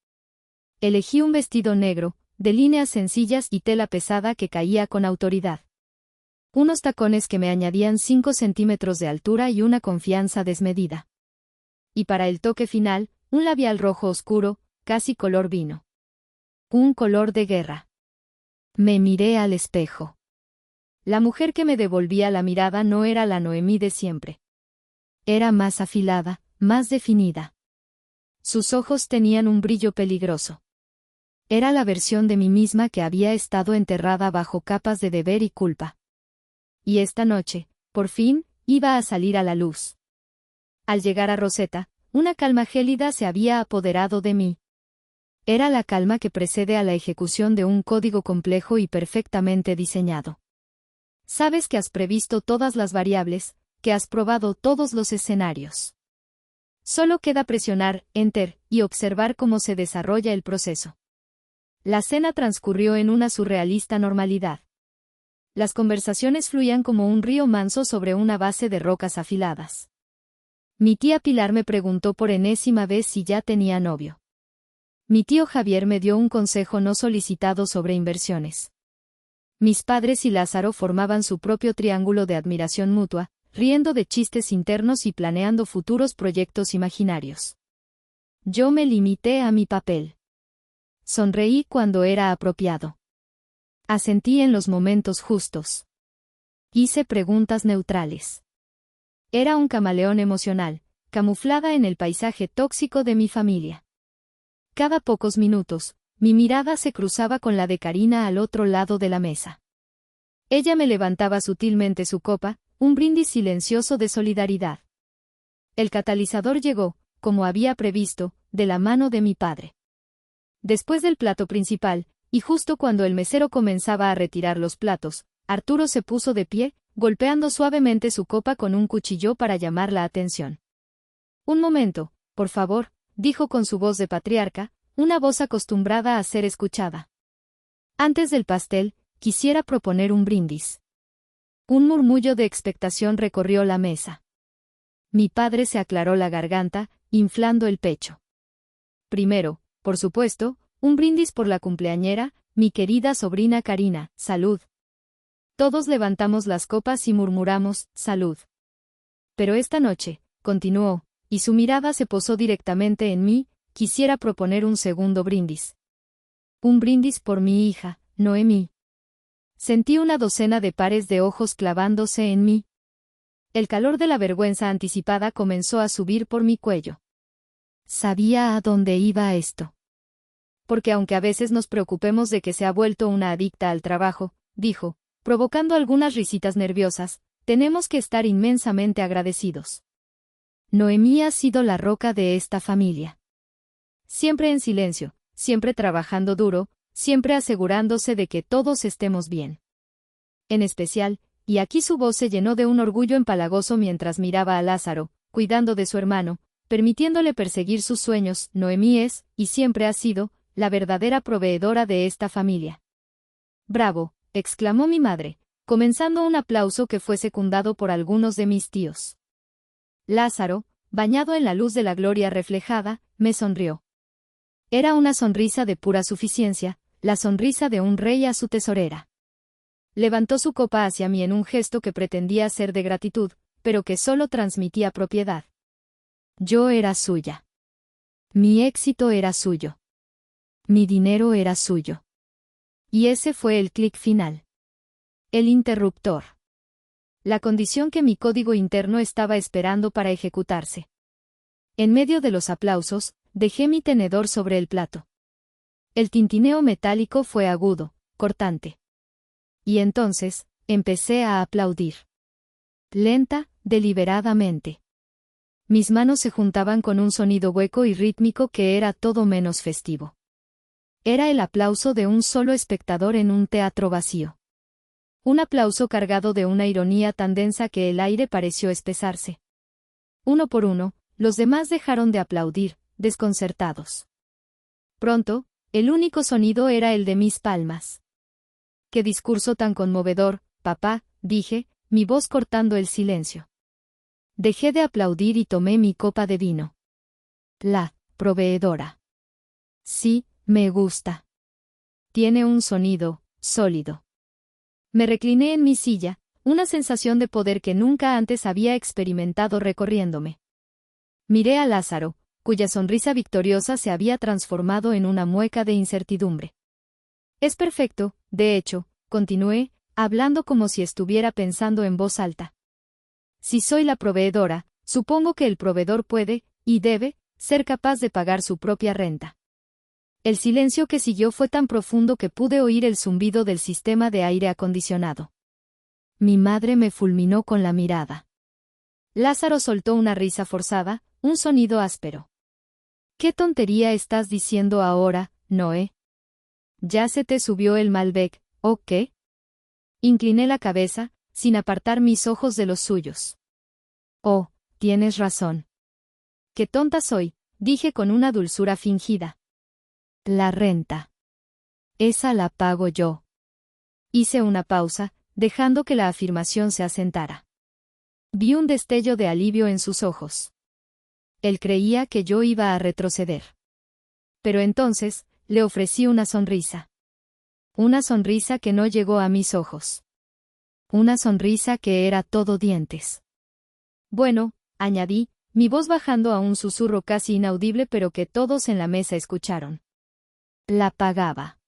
Elegí un vestido negro, de líneas sencillas y tela pesada que caía con autoridad. Unos tacones que me añadían 5 centímetros de altura y una confianza desmedida. Y para el toque final, un labial rojo oscuro, casi color vino. Un color de guerra. Me miré al espejo. La mujer que me devolvía la mirada no era la Noemí de siempre. Era más afilada, más definida. Sus ojos tenían un brillo peligroso. Era la versión de mí misma que había estado enterrada bajo capas de deber y culpa. Y esta noche, por fin, iba a salir a la luz. Al llegar a Rosetta, una calma gélida se había apoderado de mí. Era la calma que precede a la ejecución de un código complejo y perfectamente diseñado. Sabes que has previsto todas las variables, que has probado todos los escenarios. Solo queda presionar Enter y observar cómo se desarrolla el proceso. La cena transcurrió en una surrealista normalidad. Las conversaciones fluían como un río manso sobre una base de rocas afiladas. Mi tía Pilar me preguntó por enésima vez si ya tenía novio. Mi tío Javier me dio un consejo no solicitado sobre inversiones. Mis padres y Lázaro formaban su propio triángulo de admiración mutua, riendo de chistes internos y planeando futuros proyectos imaginarios. Yo me limité a mi papel. Sonreí cuando era apropiado. Asentí en los momentos justos. Hice preguntas neutrales. Era un camaleón emocional, camuflada en el paisaje tóxico de mi familia. Cada pocos minutos, mi mirada se cruzaba con la de Karina al otro lado de la mesa. Ella me levantaba sutilmente su copa, un brindis silencioso de solidaridad. El catalizador llegó, como había previsto, de la mano de mi padre. Después del plato principal, y justo cuando el mesero comenzaba a retirar los platos, Arturo se puso de pie, golpeando suavemente su copa con un cuchillo para llamar la atención. Un momento, por favor, dijo con su voz de patriarca, una voz acostumbrada a ser escuchada. Antes del pastel, quisiera proponer un brindis. Un murmullo de expectación recorrió la mesa. Mi padre se aclaró la garganta, inflando el pecho. Primero, por supuesto, un brindis por la cumpleañera, mi querida sobrina Karina, salud. Todos levantamos las copas y murmuramos, salud. Pero esta noche, continuó, y su mirada se posó directamente en mí, quisiera proponer un segundo brindis. Un brindis por mi hija, Noemí. Sentí una docena de pares de ojos clavándose en mí. El calor de la vergüenza anticipada comenzó a subir por mi cuello. Sabía a dónde iba esto. Porque aunque a veces nos preocupemos de que se ha vuelto una adicta al trabajo, dijo, provocando algunas risitas nerviosas, tenemos que estar inmensamente agradecidos. Noemí ha sido la roca de esta familia. Siempre en silencio, siempre trabajando duro, siempre asegurándose de que todos estemos bien. En especial, y aquí su voz se llenó de un orgullo empalagoso mientras miraba a Lázaro, cuidando de su hermano, permitiéndole perseguir sus sueños, Noemí es, y siempre ha sido, la verdadera proveedora de esta familia. «Bravo», exclamó mi madre, comenzando un aplauso que fue secundado por algunos de mis tíos. Lázaro, bañado en la luz de la gloria reflejada, me sonrió. Era una sonrisa de pura suficiencia, la sonrisa de un rey a su tesorera. Levantó su copa hacia mí en un gesto que pretendía ser de gratitud, pero que solo transmitía propiedad. Yo era suya. Mi éxito era suyo. Mi dinero era suyo. Y ese fue el clic final. El interruptor. La condición que mi código interno estaba esperando para ejecutarse. En medio de los aplausos, dejé mi tenedor sobre el plato. El tintineo metálico fue agudo, cortante. Y entonces, empecé a aplaudir. Lenta, deliberadamente. Mis manos se juntaban con un sonido hueco y rítmico que era todo menos festivo. Era el aplauso de un solo espectador en un teatro vacío. Un aplauso cargado de una ironía tan densa que el aire pareció espesarse. Uno por uno, los demás dejaron de aplaudir, desconcertados. Pronto, el único sonido era el de mis palmas. «Qué discurso tan conmovedor, papá», dije, mi voz cortando el silencio. Dejé de aplaudir y tomé mi copa de vino. La proveedora. Sí, me gusta. Tiene un sonido sólido. Me recliné en mi silla, una sensación de poder que nunca antes había experimentado recorriéndome. Miré a Lázaro, cuya sonrisa victoriosa se había transformado en una mueca de incertidumbre. Es perfecto, de hecho, continué, hablando como si estuviera pensando en voz alta. Si soy la proveedora, supongo que el proveedor puede, y debe, ser capaz de pagar su propia renta. El silencio que siguió fue tan profundo que pude oír el zumbido del sistema de aire acondicionado. Mi madre me fulminó con la mirada. Lázaro soltó una risa forzada, un sonido áspero. «¿Qué tontería estás diciendo ahora, Noé? ¿Ya se te subió el Malbec, o qué?» Incliné la cabeza, sin apartar mis ojos de los suyos. «Oh, tienes razón. Qué tonta soy», dije con una dulzura fingida. «La renta. Esa la pago yo». Hice una pausa, dejando que la afirmación se asentara. Vi un destello de alivio en sus ojos. Él creía que yo iba a retroceder. Pero entonces, le ofrecí una sonrisa. Una sonrisa que no llegó a mis ojos. Una sonrisa que era todo dientes. «Bueno», añadí, mi voz bajando a un susurro casi inaudible pero que todos en la mesa escucharon. «La pagaba».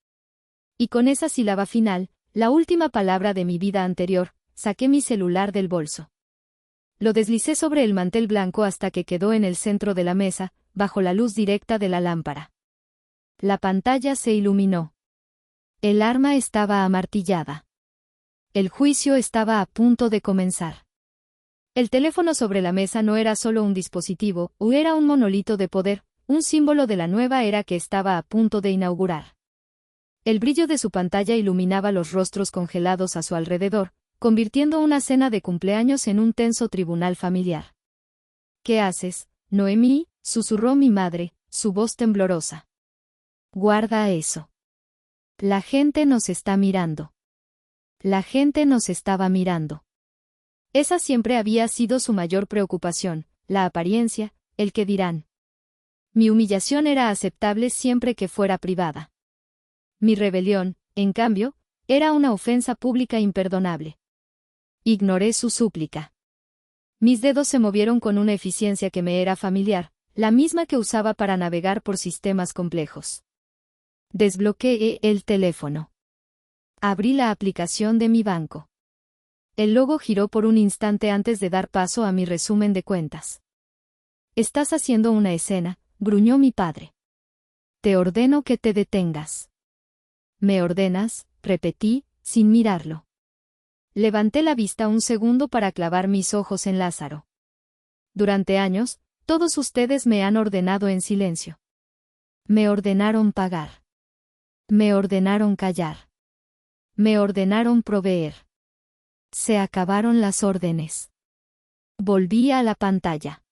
Y con esa sílaba final, la última palabra de mi vida anterior, saqué mi celular del bolso. Lo deslicé sobre el mantel blanco hasta que quedó en el centro de la mesa, bajo la luz directa de la lámpara. La pantalla se iluminó. El arma estaba amartillada. El juicio estaba a punto de comenzar. El teléfono sobre la mesa no era solo un dispositivo, o era un monolito de poder, un símbolo de la nueva era que estaba a punto de inaugurar. El brillo de su pantalla iluminaba los rostros congelados a su alrededor, convirtiendo una cena de cumpleaños en un tenso tribunal familiar. «¿Qué haces, Noemí?», susurró mi madre, su voz temblorosa. «Guarda eso. La gente nos está mirando». La gente nos estaba mirando. Esa siempre había sido su mayor preocupación, la apariencia, el qué dirán. Mi humillación era aceptable siempre que fuera privada. Mi rebelión, en cambio, era una ofensa pública imperdonable. Ignoré su súplica. Mis dedos se movieron con una eficiencia que me era familiar, la misma que usaba para navegar por sistemas complejos. Desbloqueé el teléfono. Abrí la aplicación de mi banco. El logo giró por un instante antes de dar paso a mi resumen de cuentas. «Estás haciendo una escena», gruñó mi padre. «Te ordeno que te detengas». «¿Me ordenas?», repetí, sin mirarlo. Levanté la vista un segundo para clavar mis ojos en Lázaro. «Durante años, todos ustedes me han ordenado en silencio. Me ordenaron pagar. Me ordenaron callar. Me ordenaron proveer. Se acabaron las órdenes». Volví a la pantalla.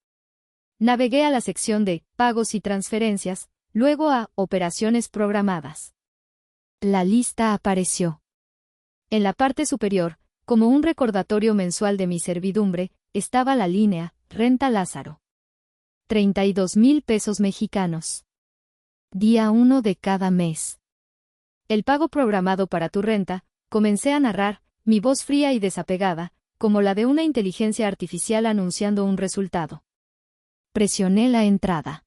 Navegué a la sección de pagos y transferencias, luego a operaciones programadas. La lista apareció. En la parte superior, como un recordatorio mensual de mi servidumbre, estaba la línea Renta Lázaro. 32,000 pesos mexicanos. Día 1 de cada mes. El pago programado para tu renta, comencé a narrar, mi voz fría y desapegada, como la de una inteligencia artificial anunciando un resultado. Presioné la entrada.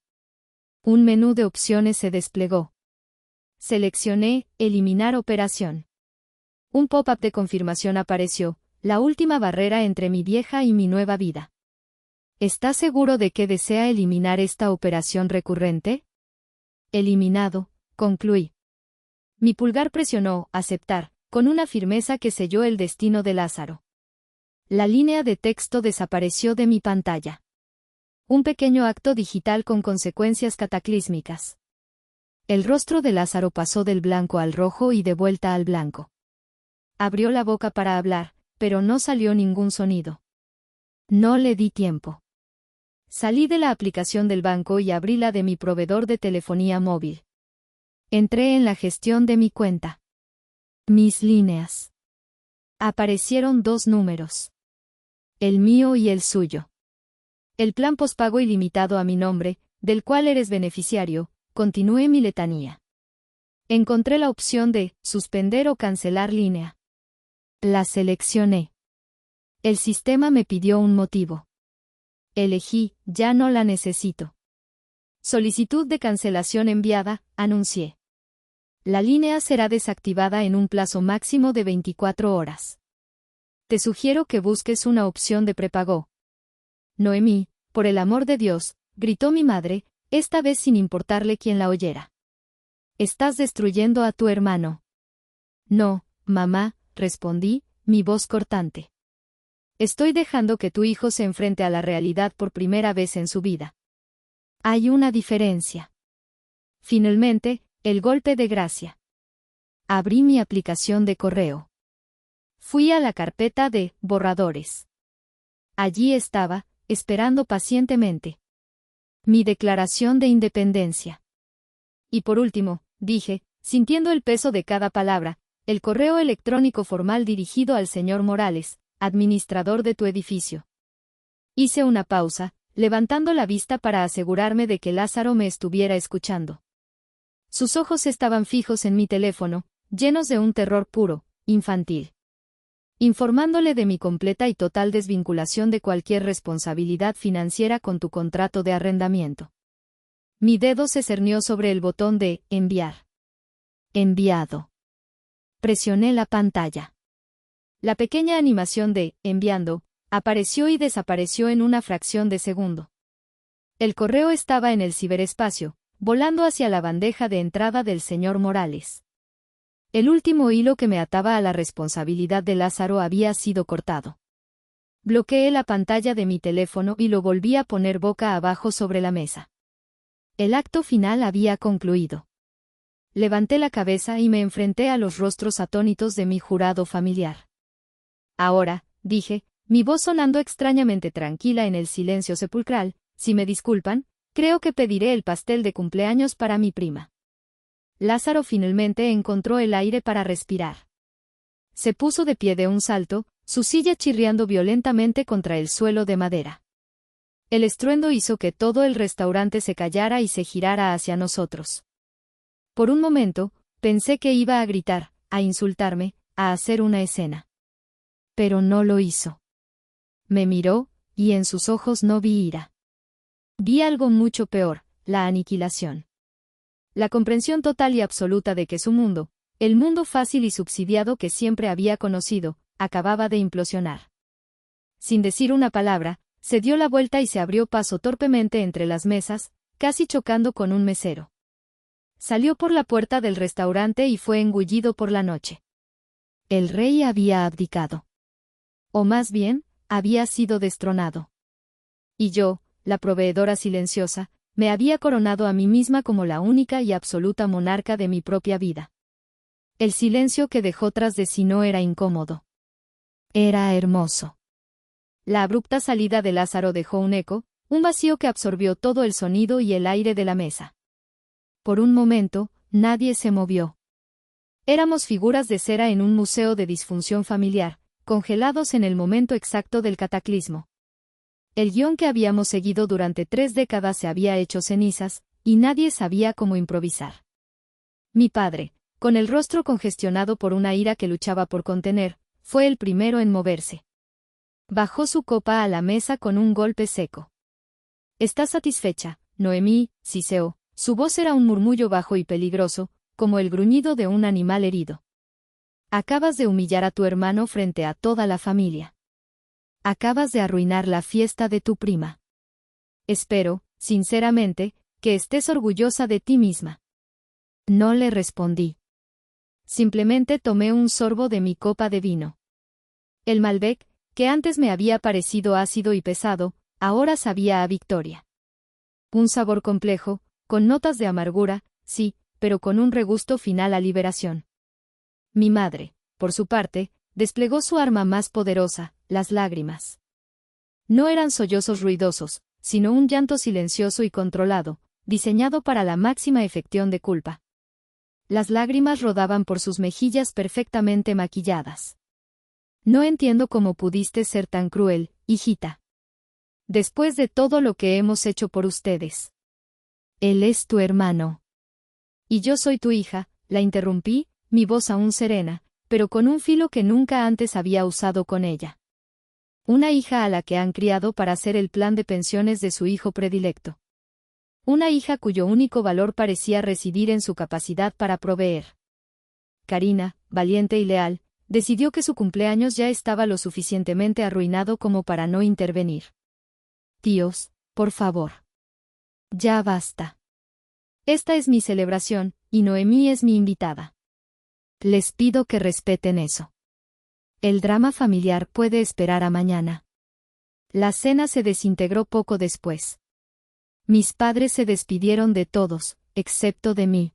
Un menú de opciones se desplegó. Seleccioné Eliminar operación. Un pop-up de confirmación apareció, la última barrera entre mi vieja y mi nueva vida. ¿Estás seguro de que desea eliminar esta operación recurrente? Eliminado, concluí. Mi pulgar presionó Aceptar, con una firmeza que selló el destino de Lázaro. La línea de texto desapareció de mi pantalla. Un pequeño acto digital con consecuencias cataclísmicas. El rostro de Lázaro pasó del blanco al rojo y de vuelta al blanco. Abrió la boca para hablar, pero no salió ningún sonido. No le di tiempo. Salí de la aplicación del banco y abrí la de mi proveedor de telefonía móvil. Entré en la gestión de mi cuenta. Mis líneas. Aparecieron 2 números. El mío y el suyo. El plan pospago ilimitado a mi nombre, del cual eres beneficiario, continué mi letanía. Encontré la opción de suspender o cancelar línea. La seleccioné. El sistema me pidió un motivo. Elegí, ya no la necesito. Solicitud de cancelación enviada, anuncié. La línea será desactivada en un plazo máximo de 24 horas. Te sugiero que busques una opción de prepago. Noemí, por el amor de Dios, gritó mi madre, esta vez sin importarle quién la oyera. Estás destruyendo a tu hermano. No, mamá, respondí, mi voz cortante. Estoy dejando que tu hijo se enfrente a la realidad por primera vez en su vida. Hay una diferencia. Finalmente, el golpe de gracia. Abrí mi aplicación de correo. Fui a la carpeta de borradores. Allí estaba, esperando pacientemente. Mi declaración de independencia. Y por último, dije, sintiendo el peso de cada palabra, el correo electrónico formal dirigido al señor Morales, administrador de tu edificio. Hice una pausa, levantando la vista para asegurarme de que Lázaro me estuviera escuchando. Sus ojos estaban fijos en mi teléfono, llenos de un terror puro, infantil. Informándole de mi completa y total desvinculación de cualquier responsabilidad financiera con tu contrato de arrendamiento. Mi dedo se cernió sobre el botón de enviar. Enviado. Presioné la pantalla. La pequeña animación de enviando apareció y desapareció en una fracción de segundo. El correo estaba en el ciberespacio, volando hacia la bandeja de entrada del señor Morales. El último hilo que me ataba a la responsabilidad de Lázaro había sido cortado. Bloqueé la pantalla de mi teléfono y lo volví a poner boca abajo sobre la mesa. El acto final había concluido. Levanté la cabeza y me enfrenté a los rostros atónitos de mi jurado familiar. Ahora, dije, mi voz sonando extrañamente tranquila en el silencio sepulcral, si me disculpan, creo que pediré el pastel de cumpleaños para mi prima. Lázaro finalmente encontró el aire para respirar. Se puso de pie de un salto, su silla chirriando violentamente contra el suelo de madera. El estruendo hizo que todo el restaurante se callara y se girara hacia nosotros. Por un momento, pensé que iba a gritar, a insultarme, a hacer una escena. Pero no lo hizo. Me miró, y en sus ojos no vi ira. Vi algo mucho peor, la aniquilación. La comprensión total y absoluta de que su mundo, el mundo fácil y subsidiado que siempre había conocido, acababa de implosionar. Sin decir una palabra, se dio la vuelta y se abrió paso torpemente entre las mesas, casi chocando con un mesero. Salió por la puerta del restaurante y fue engullido por la noche. El rey había abdicado. O más bien, había sido destronado. Y yo, la proveedora silenciosa, me había coronado a mí misma como la única y absoluta monarca de mi propia vida. El silencio que dejó tras de sí no era incómodo. Era hermoso. La abrupta salida de Lázaro dejó un eco, un vacío que absorbió todo el sonido y el aire de la mesa. Por un momento, nadie se movió. Éramos figuras de cera en un museo de disfunción familiar, congelados en el momento exacto del cataclismo. El guión que habíamos seguido durante 3 décadas se había hecho cenizas, y nadie sabía cómo improvisar. Mi padre, con el rostro congestionado por una ira que luchaba por contener, fue el primero en moverse. Bajó su copa a la mesa con un golpe seco. ¿Estás satisfecha, Noemí, siseó? Su voz era un murmullo bajo y peligroso, como el gruñido de un animal herido. Acabas de humillar a tu hermano frente a toda la familia. Acabas de arruinar la fiesta de tu prima. Espero, sinceramente, que estés orgullosa de ti misma. No le respondí. Simplemente tomé un sorbo de mi copa de vino. El Malbec, que antes me había parecido ácido y pesado, ahora sabía a victoria. Un sabor complejo, con notas de amargura, sí, pero con un regusto final a liberación. Mi madre, por su parte, desplegó su arma más poderosa, las lágrimas. No eran sollozos ruidosos, sino un llanto silencioso y controlado, diseñado para la máxima efección de culpa. Las lágrimas rodaban por sus mejillas perfectamente maquilladas. No entiendo cómo pudiste ser tan cruel, hijita. Después de todo lo que hemos hecho por ustedes. Él es tu hermano. Y yo soy tu hija, la interrumpí, mi voz aún serena, pero con un filo que nunca antes había usado con ella. Una hija a la que han criado para hacer el plan de pensiones de su hijo predilecto. Una hija cuyo único valor parecía residir en su capacidad para proveer. Karina, valiente y leal, decidió que su cumpleaños ya estaba lo suficientemente arruinado como para no intervenir. Tíos, por favor. Ya basta. Esta es mi celebración, y Noemí es mi invitada. Les pido que respeten eso. El drama familiar puede esperar a mañana. La cena se desintegró poco después. Mis padres se despidieron de todos, excepto de mí.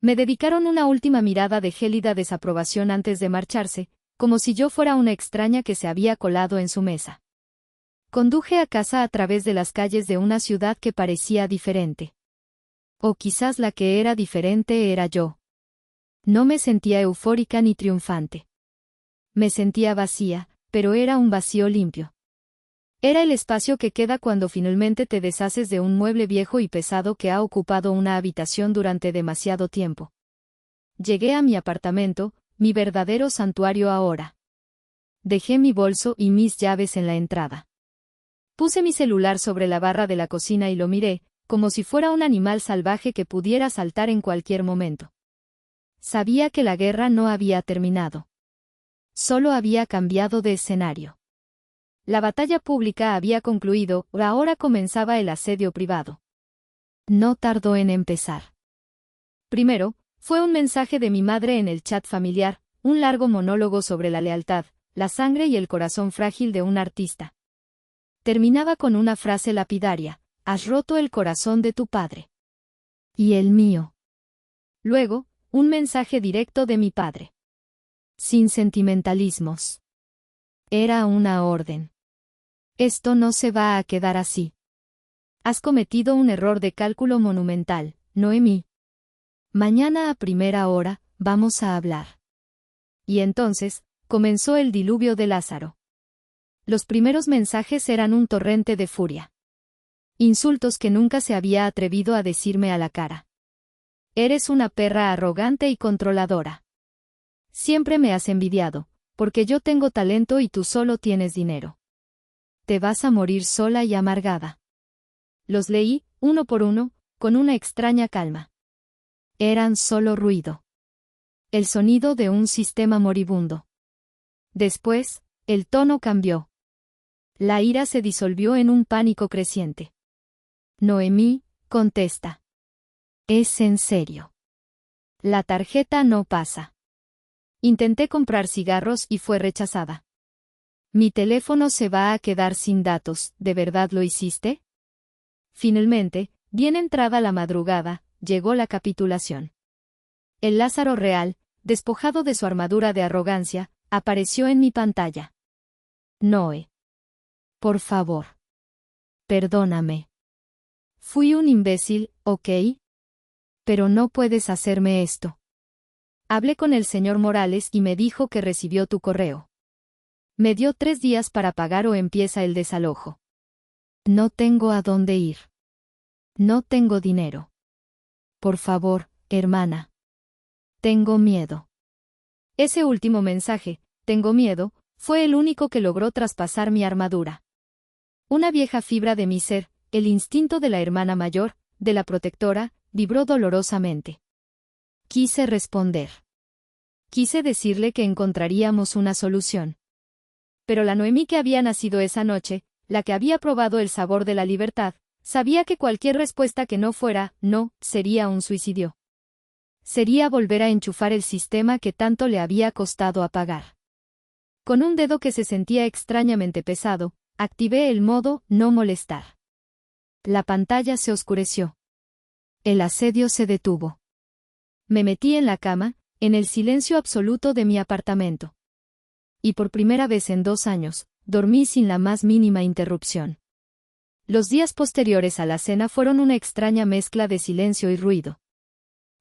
Me dedicaron una última mirada de gélida desaprobación antes de marcharse, como si yo fuera una extraña que se había colado en su mesa. Conduje a casa a través de las calles de una ciudad que parecía diferente. O quizás la que era diferente era yo. No me sentía eufórica ni triunfante. Me sentía vacía, pero era un vacío limpio. Era el espacio que queda cuando finalmente te deshaces de un mueble viejo y pesado que ha ocupado una habitación durante demasiado tiempo. Llegué a mi apartamento, mi verdadero santuario ahora. Dejé mi bolso y mis llaves en la entrada. Puse mi celular sobre la barra de la cocina y lo miré, como si fuera un animal salvaje que pudiera saltar en cualquier momento. Sabía que la guerra no había terminado. Solo había cambiado de escenario. La batalla pública había concluido, ahora comenzaba el asedio privado. No tardó en empezar. Primero, fue un mensaje de mi madre en el chat familiar, un largo monólogo sobre la lealtad, la sangre y el corazón frágil de un artista. Terminaba con una frase lapidaria: has roto el corazón de tu padre. Y el mío. Luego, un mensaje directo de mi padre. Sin sentimentalismos. Era una orden. Esto no se va a quedar así. Has cometido un error de cálculo monumental, Noemí. Mañana a primera hora, vamos a hablar. Y entonces, comenzó el diluvio de Lázaro. Los primeros mensajes eran un torrente de furia. Insultos que nunca se había atrevido a decirme a la cara. Eres una perra arrogante y controladora. Siempre me has envidiado, porque yo tengo talento y tú solo tienes dinero. Te vas a morir sola y amargada. Los leí, uno por uno, con una extraña calma. Eran solo ruido. El sonido de un sistema moribundo. Después, el tono cambió. La ira se disolvió en un pánico creciente. Noemí, contesta. ¿Es en serio? La tarjeta no pasa. Intenté comprar cigarros y fue rechazada. Mi teléfono se va a quedar sin datos, ¿de verdad lo hiciste? Finalmente, bien entrada la madrugada, llegó la capitulación. El Lázaro real, despojado de su armadura de arrogancia, apareció en mi pantalla. Noé. Por favor. Perdóname. Fui un imbécil, ¿ok? Pero no puedes hacerme esto. Hablé con el señor Morales y me dijo que recibió tu correo. Me dio 3 días para pagar o empieza el desalojo. No tengo a dónde ir. No tengo dinero. Por favor, hermana. Tengo miedo. Ese último mensaje, tengo miedo, fue el único que logró traspasar mi armadura. Una vieja fibra de mi ser, el instinto de la hermana mayor, de la protectora, vibró dolorosamente. Quise responder. Quise decirle que encontraríamos una solución. Pero la Noemí que había nacido esa noche, la que había probado el sabor de la libertad, sabía que cualquier respuesta que no fuera no sería un suicidio. Sería volver a enchufar el sistema que tanto le había costado apagar. Con un dedo que se sentía extrañamente pesado, activé el modo no molestar. La pantalla se oscureció. El asedio se detuvo. Me metí en la cama, en el silencio absoluto de mi apartamento. Y por primera vez en 2 años, dormí sin la más mínima interrupción. Los días posteriores a la cena fueron una extraña mezcla de silencio y ruido.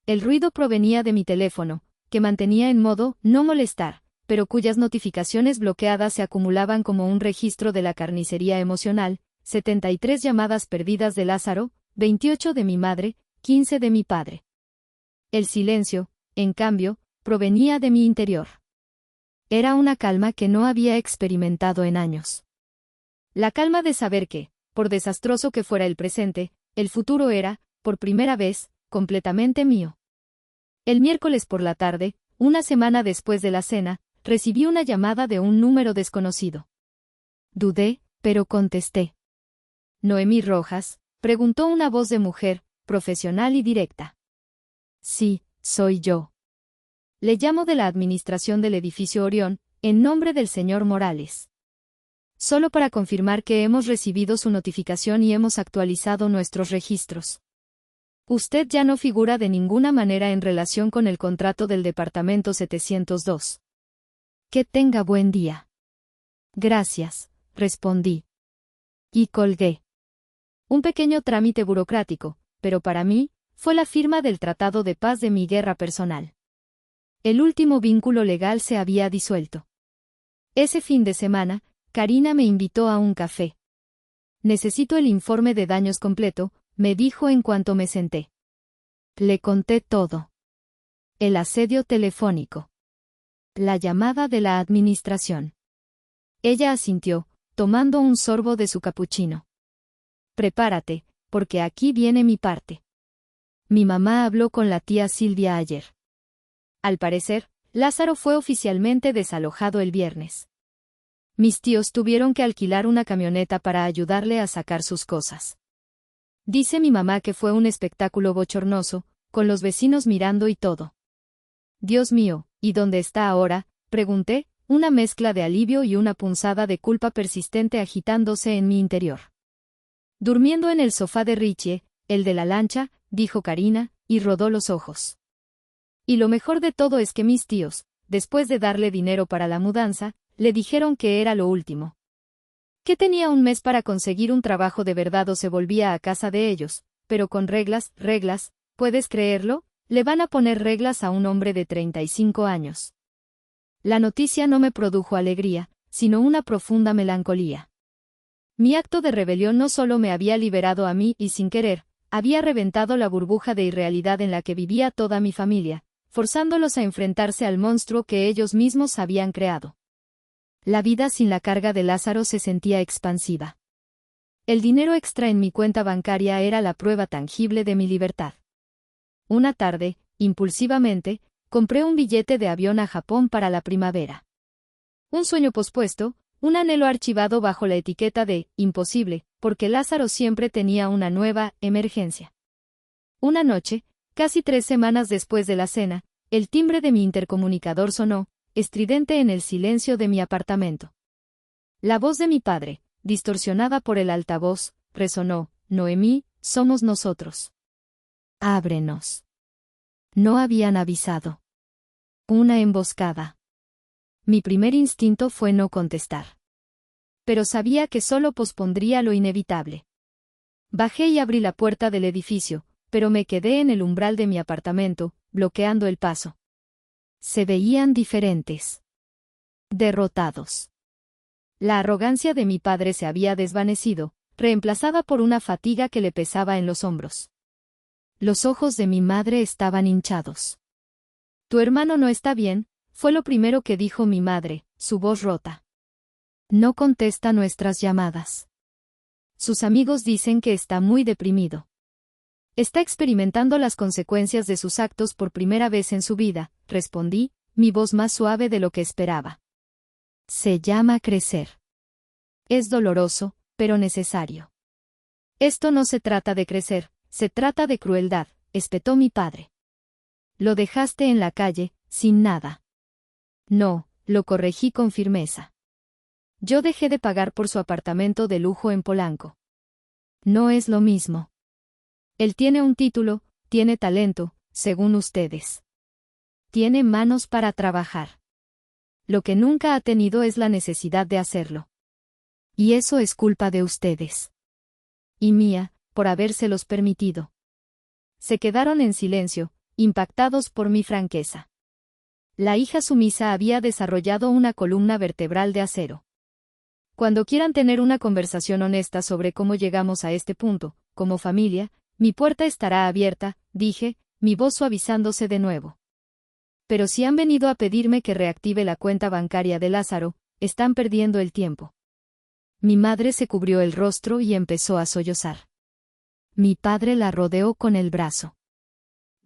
El ruido provenía de mi teléfono, que mantenía en modo no molestar, pero cuyas notificaciones bloqueadas se acumulaban como un registro de la carnicería emocional, 73 llamadas perdidas de Lázaro, 28 de mi madre, 15 de mi padre. El silencio, en cambio, provenía de mi interior. Era una calma que no había experimentado en años. La calma de saber que, por desastroso que fuera el presente, el futuro era, por primera vez, completamente mío. El miércoles por la tarde, una semana después de la cena, recibí una llamada de un número desconocido. Dudé, pero contesté. Noemí Rojas, preguntó una voz de mujer, profesional y directa. Sí, soy yo. Le llamo de la administración del edificio Orión, en nombre del señor Morales. Solo para confirmar que hemos recibido su notificación y hemos actualizado nuestros registros. Usted ya no figura de ninguna manera en relación con el contrato del departamento 702. Que tenga buen día. Gracias, respondí. Y colgué. Un pequeño trámite burocrático, pero para mí, fue la firma del tratado de paz de mi guerra personal. El último vínculo legal se había disuelto. Ese fin de semana, Karina me invitó a un café. Necesito el informe de daños completo, me dijo en cuanto me senté. Le conté todo. El asedio telefónico. La llamada de la administración. Ella asintió, tomando un sorbo de su capuchino. Prepárate, porque aquí viene mi parte. Mi mamá habló con la tía Silvia ayer. Al parecer, Lázaro fue oficialmente desalojado el viernes. Mis tíos tuvieron que alquilar una camioneta para ayudarle a sacar sus cosas. Dice mi mamá que fue un espectáculo bochornoso, con los vecinos mirando y todo. Dios mío, ¿y dónde está ahora?, pregunté, una mezcla de alivio y una punzada de culpa persistente agitándose en mi interior. Durmiendo en el sofá de Richie, el de la lancha, dijo Karina, y rodó los ojos. Y lo mejor de todo es que mis tíos, después de darle dinero para la mudanza, le dijeron que era lo último. Que tenía un mes para conseguir un trabajo de verdad o se volvía a casa de ellos, pero con reglas, ¿puedes creerlo? Le van a poner reglas a un hombre de 35 años. La noticia no me produjo alegría, sino una profunda melancolía. Mi acto de rebelión no solo me había liberado a mí y sin querer, había reventado la burbuja de irrealidad en la que vivía toda mi familia, forzándolos a enfrentarse al monstruo que ellos mismos habían creado. La vida sin la carga de Lázaro se sentía expansiva. El dinero extra en mi cuenta bancaria era la prueba tangible de mi libertad. Una tarde, impulsivamente, compré un billete de avión a Japón para la primavera. Un sueño pospuesto, un anhelo archivado bajo la etiqueta de imposible, porque Lázaro siempre tenía una nueva emergencia. Una noche, casi 3 semanas después de la cena, el timbre de mi intercomunicador sonó, estridente en el silencio de mi apartamento. La voz de mi padre, distorsionada por el altavoz, resonó: Noemí, somos nosotros. Ábrenos. No habían avisado. Una emboscada. Mi primer instinto fue no contestar. Pero sabía que solo pospondría lo inevitable. Bajé y abrí la puerta del edificio, pero me quedé en el umbral de mi apartamento, bloqueando el paso. Se veían diferentes. Derrotados. La arrogancia de mi padre se había desvanecido, reemplazada por una fatiga que le pesaba en los hombros. Los ojos de mi madre estaban hinchados. «Tu hermano no está bien», fue lo primero que dijo mi madre, su voz rota. «No contesta nuestras llamadas. Sus amigos dicen que está muy deprimido. Está experimentando las consecuencias de sus actos por primera vez en su vida», respondí, mi voz más suave de lo que esperaba. «Se llama crecer. Es doloroso, pero necesario». «Esto no se trata de crecer, se trata de crueldad», espetó mi padre. «Lo dejaste en la calle, sin nada». «No», lo corregí con firmeza. «Yo dejé de pagar por su apartamento de lujo en Polanco». «No es lo mismo. Él tiene un título, tiene talento, según ustedes. Tiene manos para trabajar. Lo que nunca ha tenido es la necesidad de hacerlo. Y eso es culpa de ustedes. Y mía, por habérselos permitido». Se quedaron en silencio, impactados por mi franqueza. La hija sumisa había desarrollado una columna vertebral de acero. «Cuando quieran tener una conversación honesta sobre cómo llegamos a este punto, como familia, mi puerta estará abierta», dije, mi voz suavizándose de nuevo. «Pero si han venido a pedirme que reactive la cuenta bancaria de Lázaro, están perdiendo el tiempo». Mi madre se cubrió el rostro y empezó a sollozar. Mi padre la rodeó con el brazo.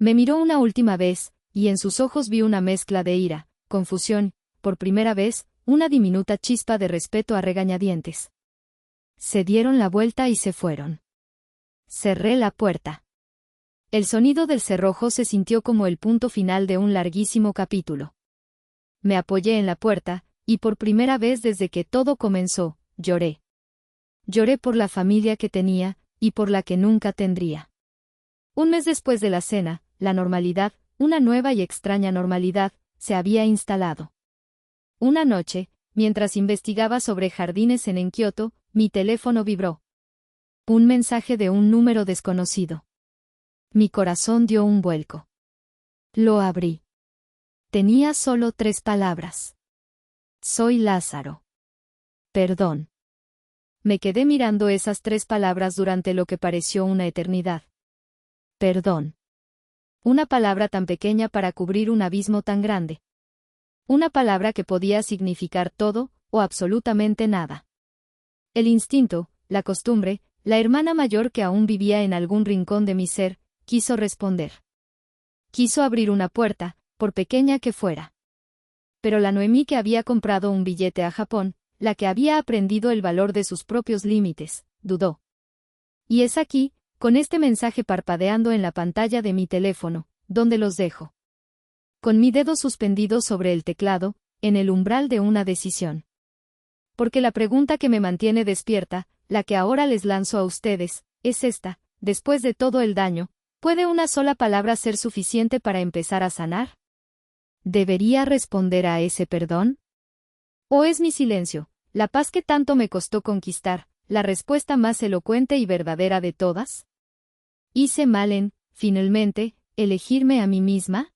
Me miró una última vez, y en sus ojos vi una mezcla de ira, confusión, por primera vez, una diminuta chispa de respeto a regañadientes. Se dieron la vuelta y se fueron. Cerré la puerta. El sonido del cerrojo se sintió como el punto final de un larguísimo capítulo. Me apoyé en la puerta, y por primera vez desde que todo comenzó, lloré. Lloré por la familia que tenía, y por la que nunca tendría. Un mes después de la cena, la normalidad, una nueva y extraña normalidad, se había instalado. Una noche, mientras investigaba sobre jardines en Kioto, mi teléfono vibró. Un mensaje de un número desconocido. Mi corazón dio un vuelco. Lo abrí. Tenía solo 3 palabras. «Soy Lázaro. Perdón». Me quedé mirando esas 3 palabras durante lo que pareció una eternidad. Perdón. Una palabra tan pequeña para cubrir un abismo tan grande. Una palabra que podía significar todo, o absolutamente nada. El instinto, la costumbre, la hermana mayor que aún vivía en algún rincón de mi ser, quiso responder. Quiso abrir una puerta, por pequeña que fuera. Pero la Noemí que había comprado un billete a Japón, la que había aprendido el valor de sus propios límites, dudó. Y es aquí, con este mensaje parpadeando en la pantalla de mi teléfono, donde los dejo. Con mi dedo suspendido sobre el teclado, en el umbral de una decisión. Porque la pregunta que me mantiene despierta, la que ahora les lanzo a ustedes, es esta: después de todo el daño, ¿puede una sola palabra ser suficiente para empezar a sanar? ¿Debería responder a ese perdón? ¿O es mi silencio, la paz que tanto me costó conquistar, la respuesta más elocuente y verdadera de todas? ¿Hice mal en, finalmente, elegirme a mí misma?